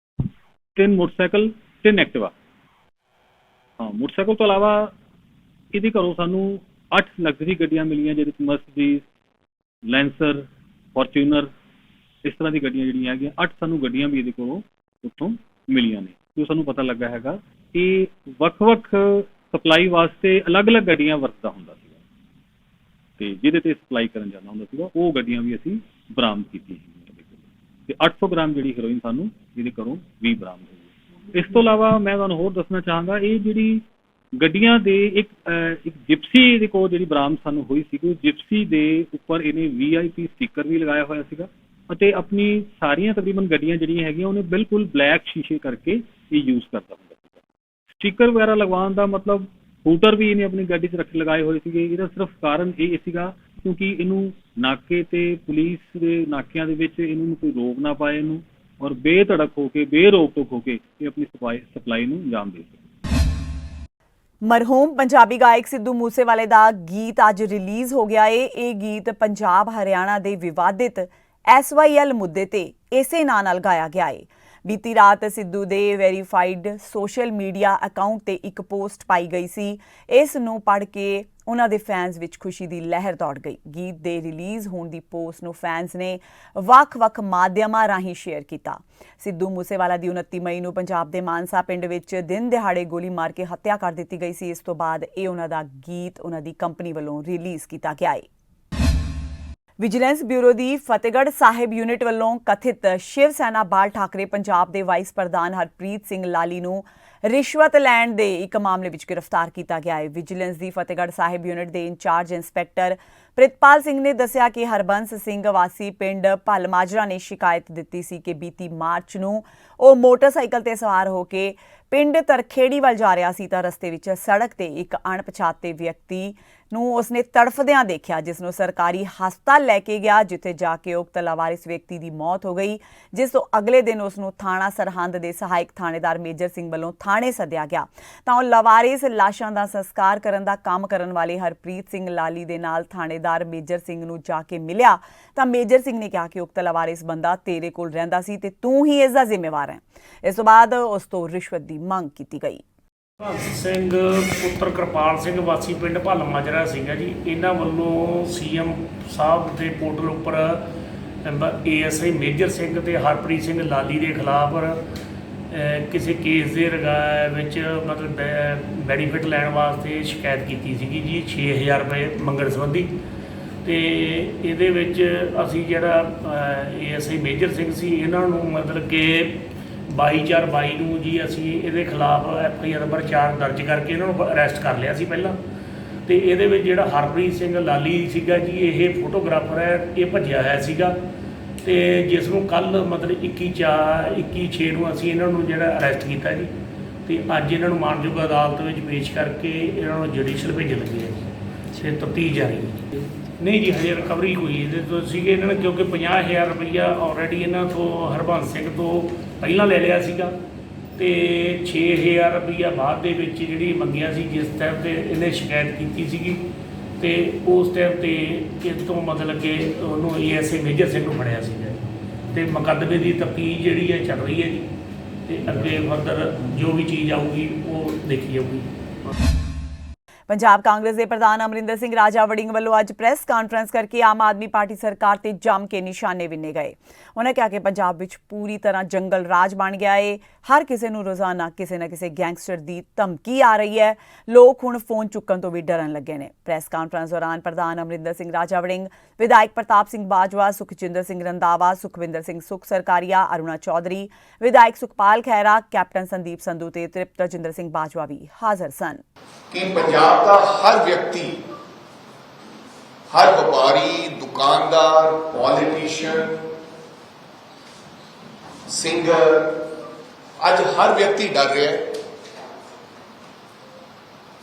3 ਮੋਟਰਸਾਈਕਲ 3 ਐਕਟਿਵਾ, ਹਾਂ ਮੋਟਰਸਾਈਕਲ ਤੋਂ ਇਲਾਵਾ ਇਹਦੇ ਘਰੋਂ ਸਾਨੂੰ 8 ਲਗਜ਼ਰੀ ਗੱਡੀਆਂ ਮਿਲੀਆਂ ਜਿਹਦੇ ਵਿੱਚ ਮਰਸੀਡੀਜ਼, ਲੈਂਸਰ, ਫੋਰਚੂਨਰ ਇਸ ਤਰ੍ਹਾਂ ਦੀ ਗੱਡੀਆਂ ਜਿਹੜੀਆਂ ਹੈਗੀਆਂ 8 ਸਾਨੂੰ ਗੱਡੀਆਂ ਵੀ ਇਹਦੇ ਕੋਲੋਂ ਉੱਥੋਂ ਮਿਲੀਆਂ ਨੇ। ਜੋ ਸਾਨੂੰ ਪਤਾ ਲੱਗਾ ਹੈਗਾ ਕਿ ਵੱਖ-ਵੱਖ ਸਪਲਾਈ ਵਾਸਤੇ ਅਲੱਗ-ਅਲੱਗ ਗੱਡੀਆਂ ਵਰਤਦਾ ਹੁੰਦਾ ਸੀਗਾ ਤੇ ਜਿਹਦੇ ਤੇ ਸਪਲਾਈ ਕਰਨ ਜਾਂਦਾ ਹੁੰਦਾ ਸੀਗਾ ਉਹ ਗੱਡੀਆਂ ਵੀ ਅਸੀਂ ਬਰਾਮਦ ਕੀਤੀਆਂ ਤੇ 800 ਗ੍ਰਾਮ ਜਿਹੜੀ ਹੈਰੋਇਨ ਸਾਨੂੰ ਇਹਦੇ ਘਰੋਂ ਵੀ ਬਰਾਮਦ ਹੋਈ। ਇਸ ਤੋਂ ਇਲਾਵਾ ਮੈਂ ਤੁਹਾਨੂੰ ਹੋਰ ਦੱਸਣਾ ਚਾਹਾਂਗਾ ਇਹ ਜਿਹੜੀ ਗੱਡੀਆਂ ਦੇ ਇੱਕ ਜਿਪਸੀ ਦੇ ਕੋਲ ਜਿਹੜੀ ਬਰਾਮਦ ਸਾਨੂੰ ਹੋਈ ਸੀ, ਜਿਪਸੀ ਦੇ ਉੱਪਰ ਇਹਨੇ VIP ਸਟicker ਵੀ ਲਗਾਇਆ ਹੋਇਆ ਸੀਗਾ ਅਤੇ ਆਪਣੀ ਸਾਰੀਆਂ ਤਕਰੀਬਨ ਗੱਡੀਆਂ ਜਿਹੜੀਆਂ ਹੈਗੀਆਂ ਉਹਨੇ ਬਿਲਕੁਲ ਬਲੈਕ ਸ਼ੀਸ਼ੇ ਕਰਕੇ ਇਹ ਯੂਜ਼ ਕਰਦਾ ਹੁੰਦਾ ਸੀਗਾ। ਸਟicker ਵਗੈਰਾ ਲਗਵਾਉਣ ਦਾ ਮਤਲਬ ਹੂਟਰ ਵੀ ਇਹਨੇ ਆਪਣੀ ਗੱਡੀ 'ਚ ਲਗਾਏ ਹੋਏ ਸੀਗੇ। ਇਹਦਾ ਸਿਰਫ ਕਾਰਨ ਇਹ ਸੀਗਾ ਕਿਉਂਕਿ ਇਹਨੂੰ ਨਾਕੇ ਤੇ ਪੁਲਿਸ ਦੇ ਨਾਕਿਆਂ ਦੇ ਵਿੱਚ ਇਹਨੂੰ ਕੋਈ ਰੋਕ ਨਾ ਪਾਏ ਇਹਨੂੰ ਔਰ ਬੇਧੜਕ ਹੋ ਕੇ, ਬੇਰੋਕ ਟੋਕ ਹੋ ਕੇ ਇਹ ਆਪਣੀ ਸਪਲਾਈ ਨੂੰ ਅੰਜਾਮ ਦੇ ਸਕੇ।
ਮਰਹੂਮ ਪੰਜਾਬੀ ਗਾਇਕ ਸਿੱਧੂ ਮੂਸੇਵਾਲੇ ਦਾ ਗੀਤ ਅੱਜ ਰਿਲੀਜ਼ ਹੋ ਗਿਆ ਏ। ਇਹ ਗੀਤ ਪੰਜਾਬ ਹਰਿਆਣਾ ਦੇ ਵਿਵਾਦਿਤ SYL ਮੁੱਦੇ ਤੇ ਇਸੇ ਨਾਂ ਨਾਲ ਗਾਇਆ ਗਿਆ ਏ। ਬੀਤੀ ਰਾਤ ਸਿੱਧੂ ਦੇ ਵੈਰੀਫਾਈਡ ਸੋਸ਼ਲ ਮੀਡੀਆ ਅਕਾਊਂਟ ਤੇ ਇੱਕ ਪੋਸਟ ਪਾਈ ਗਈ ਸੀ। ਇਸ ਨੂੰ ਪੜ੍ਹ ਕੇ ਉਹਨਾਂ ਦੇ ਫੈਨਸ ਵਿੱਚ ਖੁਸ਼ੀ ਦੀ ਲਹਿਰ ਦੌੜ ਗਈ। ਗੀਤ ਦੇ ਰਿਲੀਜ਼ ਹੋਣ ਦੀ ਪੋਸਟ ਨੂੰ ਫੈਨਸ ਨੇ ਵੱਖ-ਵੱਖ ਮਾਧਿਅਮਾਂ ਰਾਹੀਂ ਸ਼ੇਅਰ ਕੀਤਾ। ਸਿੱਧੂ ਮੂਸੇਵਾਲਾ ਦੀ 29 ਮਈ ਨੂੰ ਪੰਜਾਬ ਦੇ ਮਾਨਸਾ ਪਿੰਡ ਵਿੱਚ ਦਿਨ ਦਿਹਾੜੇ ਗੋਲੀ ਮਾਰ ਕੇ ਹੱਤਿਆ ਕਰ ਦਿੱਤੀ ਗਈ ਸੀ। ਇਸ ਤੋਂ ਬਾਅਦ ਇਹ ਉਹਨਾਂ ਦਾ ਗੀਤ ਉਹਨਾਂ ਦੀ ਕੰਪਨੀ ਵੱਲੋਂ ਰਿਲੀਜ਼ ਕੀਤਾ ਗਿਆ ਹੈ। ਵਿਜੀਲੈਂਸ ਬਿਊਰੋ ਦੀ ਫਤਿਹਗੜ੍ਹ ਸਾਹਿਬ ਯੂਨਿਟ ਵੱਲੋਂ ਕਥਿਤ ਸ਼ਿਵ ਸੈਨਾ ਬਾਲ ਠਾਕਰੇ ਪੰਜਾਬ ਦੇ ਵਾਈਸ ਪ੍ਰਧਾਨ ਹਰਪ੍ਰੀਤ ਸਿੰਘ ਲਾਲੀ ਨੂੰ ਰਿਸ਼ਵਤ ਲੈਣ ਦੇ ਇੱਕ ਮਾਮਲੇ ਵਿੱਚ ਗ੍ਰਿਫਤਾਰ ਕੀਤਾ ਗਿਆ ਹੈ। ਵਿਜੀਲੈਂਸ ਦੀ ਫਤਿਹਗੜ੍ਹ ਸਾਹਿਬ ਯੂਨਿਟ ਦੇ ਇੰਚਾਰਜ ਇੰਸਪੈਕਟਰ ਪ੍ਰਿਤਪਾਲ ਸਿੰਘ ਨੇ ਦੱਸਿਆ ਕਿ ਹਰਬੰਸ ਸਿੰਘ ਵਾਸੀ ਪਿੰਡ ਭੱਲ ਮਾਜਰਾ ਨੇ ਸ਼ਿਕਾਇਤ ਦਿੱਤੀ ਸੀ ਕਿ ਬੀਤੀ ਮਾਰਚ ਨੂੰ ਉਹ ਮੋਟਰਸਾਈਕਲ ਤੇ ਸਵਾਰ ਹੋ ਕੇ ਪਿੰਡ ਤਰਖੇੜੀ ਵੱਲ ਜਾ ਰਿਹਾ ਸੀ ਤਾਂ ਰਸਤੇ ਵਿੱਚ ਸੜਕ ਤੇ ਇੱਕ ਅਣਪਛਾਤੇ ਵਿਅਕਤੀ ਨੂੰ ਉਸਨੇ ਤੜਫਦਿਆਂ ਦੇਖਿਆ, ਜਿਸ ਨੂੰ ਸਰਕਾਰੀ ਹਸਪਤਾਲ ਲੈ ਕੇ ਗਿਆ, ਜਿੱਥੇ ਜਾ ਕੇ ਉਕਤ ਲਾਵਾਰਿਸ ਵਿਅਕਤੀ ਦੀ ਮੌਤ ਹੋ ਗਈ। ਜਿਸ ਤੋਂ ਅਗਲੇ ਦਿਨ ਉਸ ਨੂੰ ਥਾਣਾ ਸਰਹੰਦ ਦੇ ਸਹਾਇਕ ਥਾਣੇਦਾਰ ਮੇਜਰ ਸਿੰਘ ਵੱਲੋਂ ਥਾਣੇ ਸੱਦਿਆ ਗਿਆ ਤਾਂ ਉਹ ਲਾਵਾਰਿਸ ਲਾਸ਼ਾਂ ਦਾ ਸੰਸਕਾਰ ਕਰਨ ਦਾ ਕੰਮ ਕਰਨ ਵਾਲੇ ਹਰਪ੍ਰੀਤ ਸਿੰਘ ਲਾਲੀ ਦੇ ਨਾਲ ਥਾਣੇਦਾਰ ਮੇਜਰ ਸਿੰਘ ਨੂੰ ਜਾ ਕੇ ਮਿਲਿਆ ਤਾਂ ਮੇਜਰ ਸਿੰਘ ਨੇ ਕਿਹਾ ਕਿ ਉਕਤ ਲਾਵਾਰਿਸ ਬੰਦਾ ਤੇਰੇ ਕੋਲ ਰਹਿੰਦਾ ਸੀ ਤੇ ਤੂੰ ਹੀ ਇਸ ਦਾ ਜ਼ਿੰਮੇਵਾਰ ਹੈ। ਇਸ ਤੋਂ ਬਾਅਦ ਉਸ ਤੋਂ ਰਿਸ਼ਵਤ ਦੀ ਮੰਗ ਕੀਤੀ ਗਈ।
ਹਰਬੰਸ ਸਿੰਘ ਪੁੱਤਰ ਕਿਰਪਾਲ ਸਿੰਘ ਵਾਸੀ ਪਿੰਡ ਭੱਲ ਮਾਜਰਾ ਸੀਗਾ ਜੀ। ਇਹਨਾਂ ਵੱਲੋਂ CM ਸਾਹਿਬ ਦੇ ਪੋਰਟਲ ਉੱਪਰ ASI ਮੇਜਰ ਸਿੰਘ ਤੇ ਹਰਪ੍ਰੀਤ ਸਿੰਘ ਲਾਲੀ ਦੇ ਖਿਲਾਫ ਕਿਸੇ ਕੇਸ ਦੇ ਵਿੱਚ ਮਤਲਬ ਬੈਨੀਫਿਟ ਲੈਣ ਵਾਸਤੇ ਸ਼ਿਕਾਇਤ ਕੀਤੀ ਸੀਗੀ ਜੀ 6000 ਰੁਪਏ ਮੰਗਣ ਸੰਬੰਧੀ। ਤੇ ਇਹਦੇ ਵਿੱਚ ਅਸੀਂ ਜਿਹੜਾ ASI ਮੇਜਰ ਸਿੰਘ ਸੀ ਇਹਨਾਂ ਨੂੰ ਮਤਲਬ ਕਿ 22/4/22 ਨੂੰ ਜੀ ਅਸੀਂ ਇਹਦੇ ਖਿਲਾਫ FIR ਨੰਬਰ 4 ਦਰਜ ਕਰਕੇ ਇਹਨਾਂ ਨੂੰ ਅਰੈਸਟ ਕਰ ਲਿਆ ਸੀ ਪਹਿਲਾਂ। ਤੇ ਇਹਦੇ ਵਿੱਚ ਜਿਹੜਾ ਹਰਪ੍ਰੀਤ ਸਿੰਘ ਲਾਲੀ ਸੀਗਾ ਜੀ ਇਹ ਫੋਟੋਗ੍ਰਾਫਰ ਹੈ, ਇਹ ਭੱਜਿਆ ਹੋਇਆ ਸੀਗਾ ਤੇ ਜਿਸ ਨੂੰ ਕੱਲ੍ਹ ਮਤਲਬ 21/6 ਨੂੰ ਅਸੀਂ ਇਹਨਾਂ ਨੂੰ ਜਿਹੜਾ ਅਰੈਸਟ ਕੀਤਾ ਜੀ। ਤੇ ਅੱਜ ਇਹਨਾਂ ਨੂੰ ਮਾਣਯੋਗ ਅਦਾਲਤ ਵਿੱਚ ਪੇਸ਼ ਕਰਕੇ ਇਹਨਾਂ ਨੂੰ ਜੁਡੀਸ਼ੀਅਲ ਭੇਜਣ ਲੱਗੇ ਹੈ ਜੀ। ਤੇ ਤਫਤੀਸ਼ ਜਾਰੀ ਹੈ। ਨਹੀਂ ਜੀ ਹਜੇ ਰਿਕਵਰੀ ਹੋਈ ਇਹਦੇ ਤੋਂ ਸੀਗੇ ਇਹਨਾਂ ਨੇ, ਕਿਉਂਕਿ 50,000 ਰੁਪਈਆ ਆਲਰੇਡੀ ਇਹਨਾਂ ਤੋਂ ਹਰਬੰਸ ਸਿੰਘ ਤੋਂ ਪਹਿਲਾਂ ਲੈ ਲਿਆ ਸੀਗਾ ਤੇ 6000 ਰੁਪਈਆ ਬਾਅਦ ਦੇ ਵਿੱਚ ਜਿਹੜੀ ਮੰਗਿਆ ਸੀ ਜਿਸ ਟਾਈਮ ਤੇ ਇਹਨੇ ਸ਼ਿਕਾਇਤ ਕੀਤੀ ਸੀਗੀ ਤੇ ਉਸ ਟਾਈਮ ਤੇ ਇਸ ਤੋਂ ਮਤਲਬ ਕਿ ਉਹਨੂੰ ASI ਮੇਜਰ ਸਿੰਘ ਨੂੰ ਫੜਿਆ ਸੀਗਾ ਤੇ ਮੁਕੱਦਮੇ ਦੀ ਤਫਤੀਸ਼ ਜਿਹੜੀ ਹੈ ਚੱਲ ਰਹੀ ਹੈ ਜੀ ਤੇ ਅੱਗੇ ਫਰਦਰ ਜੋ ਵੀ ਚੀਜ਼ ਆਊਗੀ ਉਹ ਦੇਖੀ ਜਾਊਗੀ।
ਪੰਜਾਬ ਕਾਂਗਰਸ ਦੇ ਪ੍ਰਧਾਨ ਅਮਰਿੰਦਰ ਸਿੰਘ ਰਾਜਾ ਵੜਿੰਗ ਵੱਲੋਂ ਅੱਜ ਪ੍ਰੈਸ ਕਾਨਫਰੰਸ ਕਰਕੇ ਆਮ ਆਦਮੀ ਪਾਰਟੀ ਸਰਕਾਰ ਤੇ ਜੰਮ ਕੇ ਨਿਸ਼ਾਨੇ ਵਿੰਨੇ ਗਏ। ਉਹਨਾਂ ਕਿਹਾ ਕਿ ਪੰਜਾਬ ਵਿੱਚ ਪੂਰੀ ਤਰ੍ਹਾਂ ਜੰਗਲ ਰਾਜ ਬਣ ਗਿਆ ਹੈ। ਹਰ ਕਿਸੇ ਨੂੰ ਰੋਜ਼ਾਨਾ ਕਿਸੇ ਨਾ ਕਿਸੇ ਗੈਂਗਸਟਰ ਦੀ ਧਮਕੀ ਆ ਰਹੀ ਹੈ। ਲੋਕ ਹੁਣ ਫੋਨ ਚੁੱਕਣ ਤੋਂ ਵੀ ਡਰਨ ਲੱਗੇ ਨੇ। ਪ੍ਰੈਸ ਕਾਨਫਰੰਸ ਦੌਰਾਨ ਪ੍ਰਧਾਨ ਅਮਰਿੰਦਰ ਸਿੰਘ ਰਾਜਾ ਵੜਿੰਗ, ਵਿਧਾਇਕ ਪ੍ਰਤਾਪ ਸਿੰਘ ਬਾਜਵਾ, ਸੁਖਜਿੰਦਰ ਸਿੰਘ ਰੰਧਾਵਾ, ਸੁਖਵਿੰਦਰ ਸਿੰਘ ਸੁਖ ਸਰਕਾਰੀਆ, ਅਰੁਣਾ ਚੌਧਰੀ, ਵਿਧਾਇਕ ਸੁਖਪਾਲ ਖਹਿਰਾ, ਕੈਪਟਨ ਸੰਦੀਪ ਸੰਧੂ ਤੇ ਤ੍ਰਿਪਤ ਰਜਿੰਦਰ ਸਿੰਘ ਬਾਜਵਾ ਵੀ ਹਾਜ਼ਰ ਸਨ।
कि पंजाब का हर व्यक्ति, हर व्यापारी, दुकानदार, पॉलिटिशियन, सिंगर, आज हर व्यक्ति डर रहा है।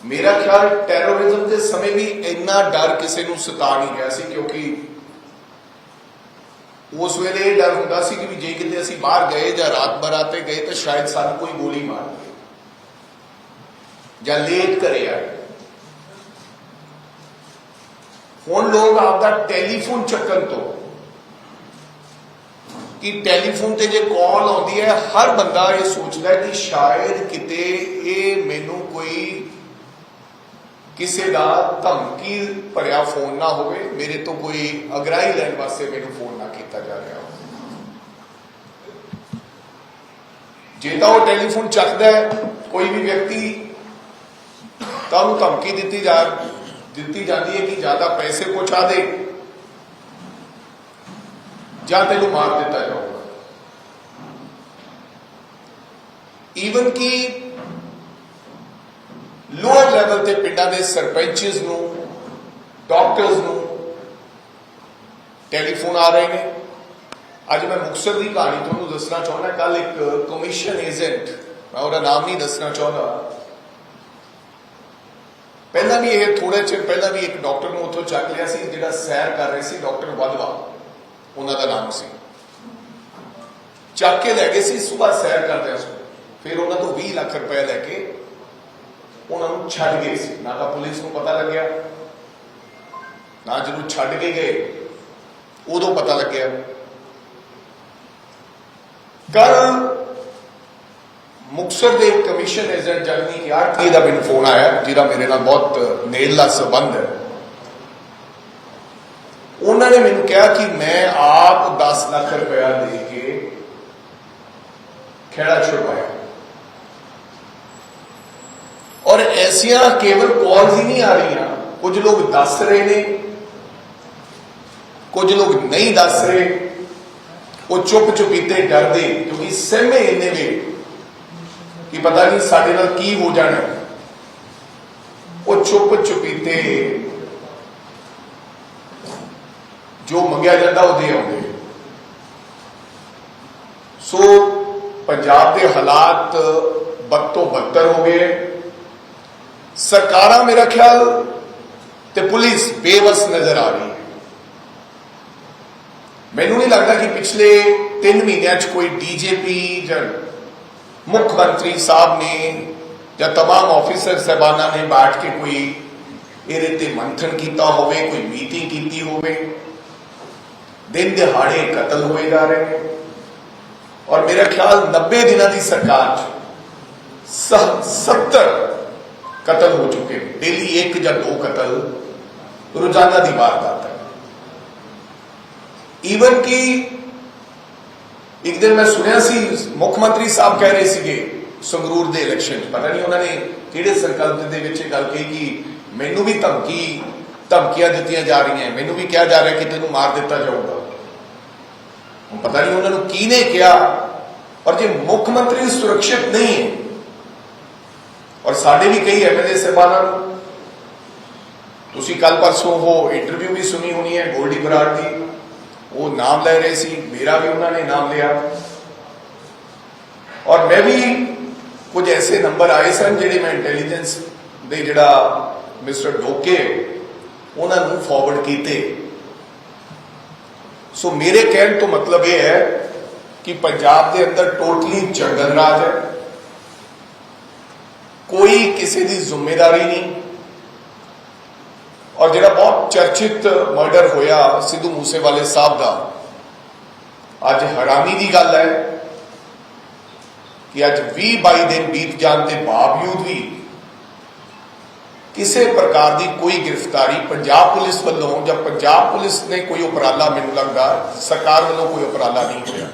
मेरा ख्याल टैरोरिज्म के समय भी इन्ना डर किसी नूं सता नहीं रहा सी, क्योंकि उस वेले यह डर हुंदा सी कि भी जे किते असीं बाहर गए जां रात बराते गए तो शायद सानूं कोई गोली मार दे ਜਾਂ ਲੇਟ ਘਰੇ ਆਏ। ਹੁਣ ਲੋਕ ਆਪਦਾ ਟੈਲੀਫੋਨ ਚੱਕਣ ਤੋਂ ਕਿ ਟੈਲੀਫੋਨ ਤੇ ਜੇ ਕਾਲ ਆਉਂਦੀ ਹੈ ਹਰ ਬੰਦਾ ਇਹ ਸੋਚਦਾ ਕਿ ਸ਼ਾਇਦ ਕਿਤੇ ਇਹ ਮੈਨੂੰ ਕੋਈ ਕਿਸੇ ਦਾ ਧਮਕੀ ਭਰਿਆ ਫੋਨ ਨਾ ਹੋਵੇ, ਮੇਰੇ ਤੋਂ ਕੋਈ ਅਗਰਾਈ ਲੈਣ ਵਾਸਤੇ ਮੈਨੂੰ ਫੋਨ ਨਾ ਕੀਤਾ ਜਾ ਰਿਹਾ ਹੋ। ਜੇ ਤਾਂ ਉਹ ਟੈਲੀਫੋਨ ਚੱਕਦਾ ਹੈ ਕੋਈ ਵੀ ਵਿਅਕਤੀ ਤਾਂ ਉਹਨੂੰ ਧਮਕੀ ਦਿੱਤੀ ਜਾਂਦੀ ਹੈ ਕਿ ਜ਼ਿਆਦਾ ਪੈਸੇ ਪਹੁੰਚਾ ਦੇ ਜਾਂ ਤੈਨੂੰ ਮਾਰ ਦਿੱਤਾ ਜਾਊਗਾ। ਈਵਨ ਕਿ ਲੋਅਰ ਲੈਵਲ ਤੇ ਪਿੰਡਾਂ ਦੇ ਸਰਪੰਚਸ ਨੂੰ, ਡਾਕਟਰਸ ਨੂੰ ਟੈਲੀਫੋਨ ਆ ਰਹੇ ਨੇ। ਅੱਜ ਮੈਂ ਮੁਕਤਸਰ ਦੀ ਕਹਾਣੀ ਤੁਹਾਨੂੰ ਦੱਸਣਾ ਚਾਹੁੰਦਾ। ਕੱਲ ਇੱਕ ਕਮਿਸ਼ਨ ਏਜੰਟ, ਮੈਂ ਉਹਦਾ ਨਾਮ ਨਹੀਂ ਦੱਸਣਾ ਚਾਹੁੰਦਾ, ਪਹਿਲਾਂ ਵੀ ਇਹ ਥੋੜੇ ਚਿਰ ਪਹਿਲਾਂ ਵੀ ਇੱਕ ਡਾਕਟਰ ਨੂੰ ਉੱਥੋਂ ਚੱਕ ਲਿਆ ਸੀ ਜਿਹੜਾ ਸੈਰ ਕਰ ਰਹੇ ਸੀ, ਡਾਕਟਰ ਵਾਧਵਾ ਉਹਨਾਂ ਦਾ ਨਾਮ ਸੀ। ਚੱਕ ਕੇ ਲੈ ਗਏ ਸੀ ਸੁਬਾਹ ਸੈਰ ਕਰਦਿਆਂ ਸੋ, ਫਿਰ ਉਹਨਾਂ ਤੋਂ 20 ਲੱਖ ਰੁਪਏ ਲੈ ਕੇ ਉਹਨਾਂ ਨੂੰ ਛੱਡ ਗਏ ਸੀ। ਨਾ ਤਾਂ ਪੁਲਿਸ ਨੂੰ ਪਤਾ ਲੱਗਿਆ, ਨਾ ਜਦੋਂ ਛੱਡ ਕੇ ਗਏ ਉਦੋਂ ਪਤਾ ਲੱਗਿਆ। ਕੱਲ ਮੁਕਤਸਰ ਦੇ ਕਮਿਸ਼ਨ ਏਜੰਟ ਜਗਨੀ ਕਿਆਰਤੀ ਦਾ ਮੈਨੂੰ ਫੋਨ ਆਇਆ, ਜਿਹਦਾ ਮੇਰੇ ਨਾਲ ਬਹੁਤ ਨੇੜਲਾ ਸੰਬੰਧ ਹੈ। ਉਹਨਾਂ ਨੇ ਮੈਨੂੰ ਕਿਹਾ ਕਿ ਮੈਂ ਆਪ 10 ਲੱਖ ਰੁਪਇਆ ਦੇ ਕੇ ਖੇੜਾ ਛੁਡਵਾਇਆ। ਔਰ ਐਸੀਆਂ ਕੇਵਲ ਕਾਲਸ ਹੀ ਨਹੀਂ ਆ ਰਹੀਆਂ, ਕੁਝ ਲੋਕ ਦੱਸ ਰਹੇ ਨੇ, ਕੁਝ ਲੋਕ ਨਹੀਂ ਦੱਸ ਰਹੇ। ਉਹ ਚੁੱਪ ਚੁਪੀਤੇ ਡਰਦੇ, ਕਿਉਂਕਿ ਸਹਿਮੇ ਇੰਨੇ ਵੇ ਕਿ ਪਤਾ ਨਹੀਂ ਸਾਡੇ ਨਾਲ ਕੀ ਹੋ ਜਾਣਾ। ਉਹ ਚੁੱਪ ਚੁਪੀਤੇ ਜੋ ਮੰਗਿਆ ਜਾਂਦਾ ਉਹ ਦੇ ਆਉਂਦੇ। ਸੋ ਪੰਜਾਬ ਦੇ ਹਾਲਾਤ ਬਦ ਤੋਂ ਬਦਤਰ ਹੋ ਗਏ। ਸਰਕਾਰਾਂ ਮੇਰਾ ਖਿਆਲ ਤੇ ਪੁਲਿਸ ਬੇਵਸ ਨਜ਼ਰ ਆ ਰਹੀ ਹੈ। ਮੈਨੂੰ ਨਹੀਂ ਲੱਗਦਾ ਕਿ ਪਿਛਲੇ 3 ਮਹੀਨਿਆਂ 'ਚ ਕੋਈ ਡੀਜੀਪੀ ਜਾਂ ਮੁੱਖ ਮੰਤਰੀ ਸਾਹਿਬ ਨੇ ਜਾਂ तमाम ਆਫੀਸਰ ਸਾਹਿਬਾਨਾਂ ਨੇ ਬੈਠ ਕੇ ਕੋਈ ਇਹਦੇ ਤੇ ਮੰਥਨ ਕੀਤਾ ਹੋਵੇ, ਕੋਈ ਮੀਟਿੰਗ ਕੀਤੀ ਹੋਵੇ। ਦਿਨ ਦਿਹਾੜੇ ਕਤਲ ਹੋਏ ਜਾ ਰਹੇ ਨੇ। ਔਰ ਮੇਰਾ ਖਿਆਲ 90 ਦਿਨਾਂ ਦੀ ਸਰਕਾਰ 'ਚ 70 ਕਤਲ ਹੋ ਚੁੱਕੇ ਨੇ। ਡੇਲੀ 1 ਜਾਂ 2 ਕਤਲ ਰੋਜ਼ਾਨਾ ਦੀ ਵਾਰਦਾਤ ਹੈ। ਈਵਨ ਕਿ ਇੱਕ ਦਿਨ ਮੈਂ ਸੁਣਿਆ ਸੀ ਮੁੱਖ ਮੰਤਰੀ ਸਾਹਿਬ ਕਹਿ ਰਹੇ ਸੀਗੇ ਸੰਗਰੂਰ ਦੇ ਇਲੈਕਸ਼ਨ 'ਚ, ਪਤਾ ਨਹੀਂ ਉਹਨਾਂ ਨੇ ਕਿਹੜੇ ਸੰਕਲਪ ਦੇ ਵਿੱਚ ਇਹ ਗੱਲ ਕਹੀ ਕਿ ਮੈਨੂੰ ਵੀ ਧਮਕੀਆਂ ਦਿੱਤੀਆਂ ਜਾ ਰਹੀਆਂ, ਮੈਨੂੰ ਵੀ ਕਿਹਾ ਜਾ ਰਿਹਾ ਕਿ ਤੈਨੂੰ ਮਾਰ ਦਿੱਤਾ ਜਾਊਗਾ। ਹੁਣ ਪਤਾ ਨਹੀਂ ਉਹਨਾਂ ਨੂੰ ਕੀ ਨੇ ਕਿਹਾ। ਔਰ ਜੇ ਮੁੱਖ ਮੰਤਰੀ ਸੁਰੱਖਿਅਤ ਨਹੀਂ ਹੈ, ਔਰ ਸਾਡੇ ਵੀ ਕਈ ਐਮਐਲਏ ਸਾਹਿਬਾਨਾਂ ਨੂੰ, ਤੁਸੀਂ ਕੱਲ ਪਰਸੋਂ ਉਹ ਇੰਟਰਵਿਊ ਵੀ ਸੁਣੀ ਹੋਣੀ ਹੈ ਗੋਲਡੀ ਬਰਾੜ ਦੀ, ਉਹ ਨਾਮ ਲੈ ਰਹੇ ਸੀ, ਮੇਰਾ ਵੀ ਉਹਨਾਂ ਨੇ ਨਾਮ ਲਿਆ। ਔਰ ਮੈਂ ਵੀ ਕੁਝ ਐਸੇ ਨੰਬਰ ਆਏ ਸਨ ਜਿਹੜੇ ਮੈਂ ਇੰਟੈਲੀਜੈਂਸ ਦੇ ਜਿਹੜਾ ਮਿਸਟਰ ਡੋਕੇ ਉਹਨਾਂ ਨੂੰ ਫਾਰਵਰਡ ਕੀਤੇ। ਸੋ ਮੇਰੇ ਕਹਿਣ ਤੋਂ ਮਤਲਬ ਇਹ ਹੈ ਕਿ ਪੰਜਾਬ ਦੇ ਅੰਦਰ ਟੋਟਲੀ ਜੰਗਲ ਰਾਜ ਹੈ। ਕੋਈ ਕਿਸੇ ਦੀ ਜ਼ਿੰਮੇਵਾਰੀ ਨਹੀਂ। ਔਰ ਜਿਹੜਾ ਬਹੁਤ ਚਰਚਿਤ ਮਰਡਰ ਹੋਇਆ ਸਿੱਧੂ ਮੂਸੇਵਾਲੇ ਸਾਹਿਬ ਦਾ, ਅੱਜ ਹੈਰਾਨੀ ਦੀ ਗੱਲ ਹੈ ਕਿ ਅੱਜ 20-22 ਦਿਨ ਬੀਤ ਜਾਣ ਦੇ ਬਾਵਜੂਦ ਵੀ ਕਿਸੇ ਪ੍ਰਕਾਰ ਦੀ ਕੋਈ ਗ੍ਰਿਫਤਾਰੀ ਪੰਜਾਬ ਪੁਲਿਸ ਵੱਲੋਂ ਜਾਂ ਪੰਜਾਬ ਪੁਲਿਸ ਨੇ ਕੋਈ ਉਪਰਾਲਾ, ਮੈਨੂੰ ਲੱਗਦਾ ਸਰਕਾਰ ਵੱਲੋਂ ਕੋਈ ਉਪਰਾਲਾ ਨਹੀਂ ਹੋਇਆ।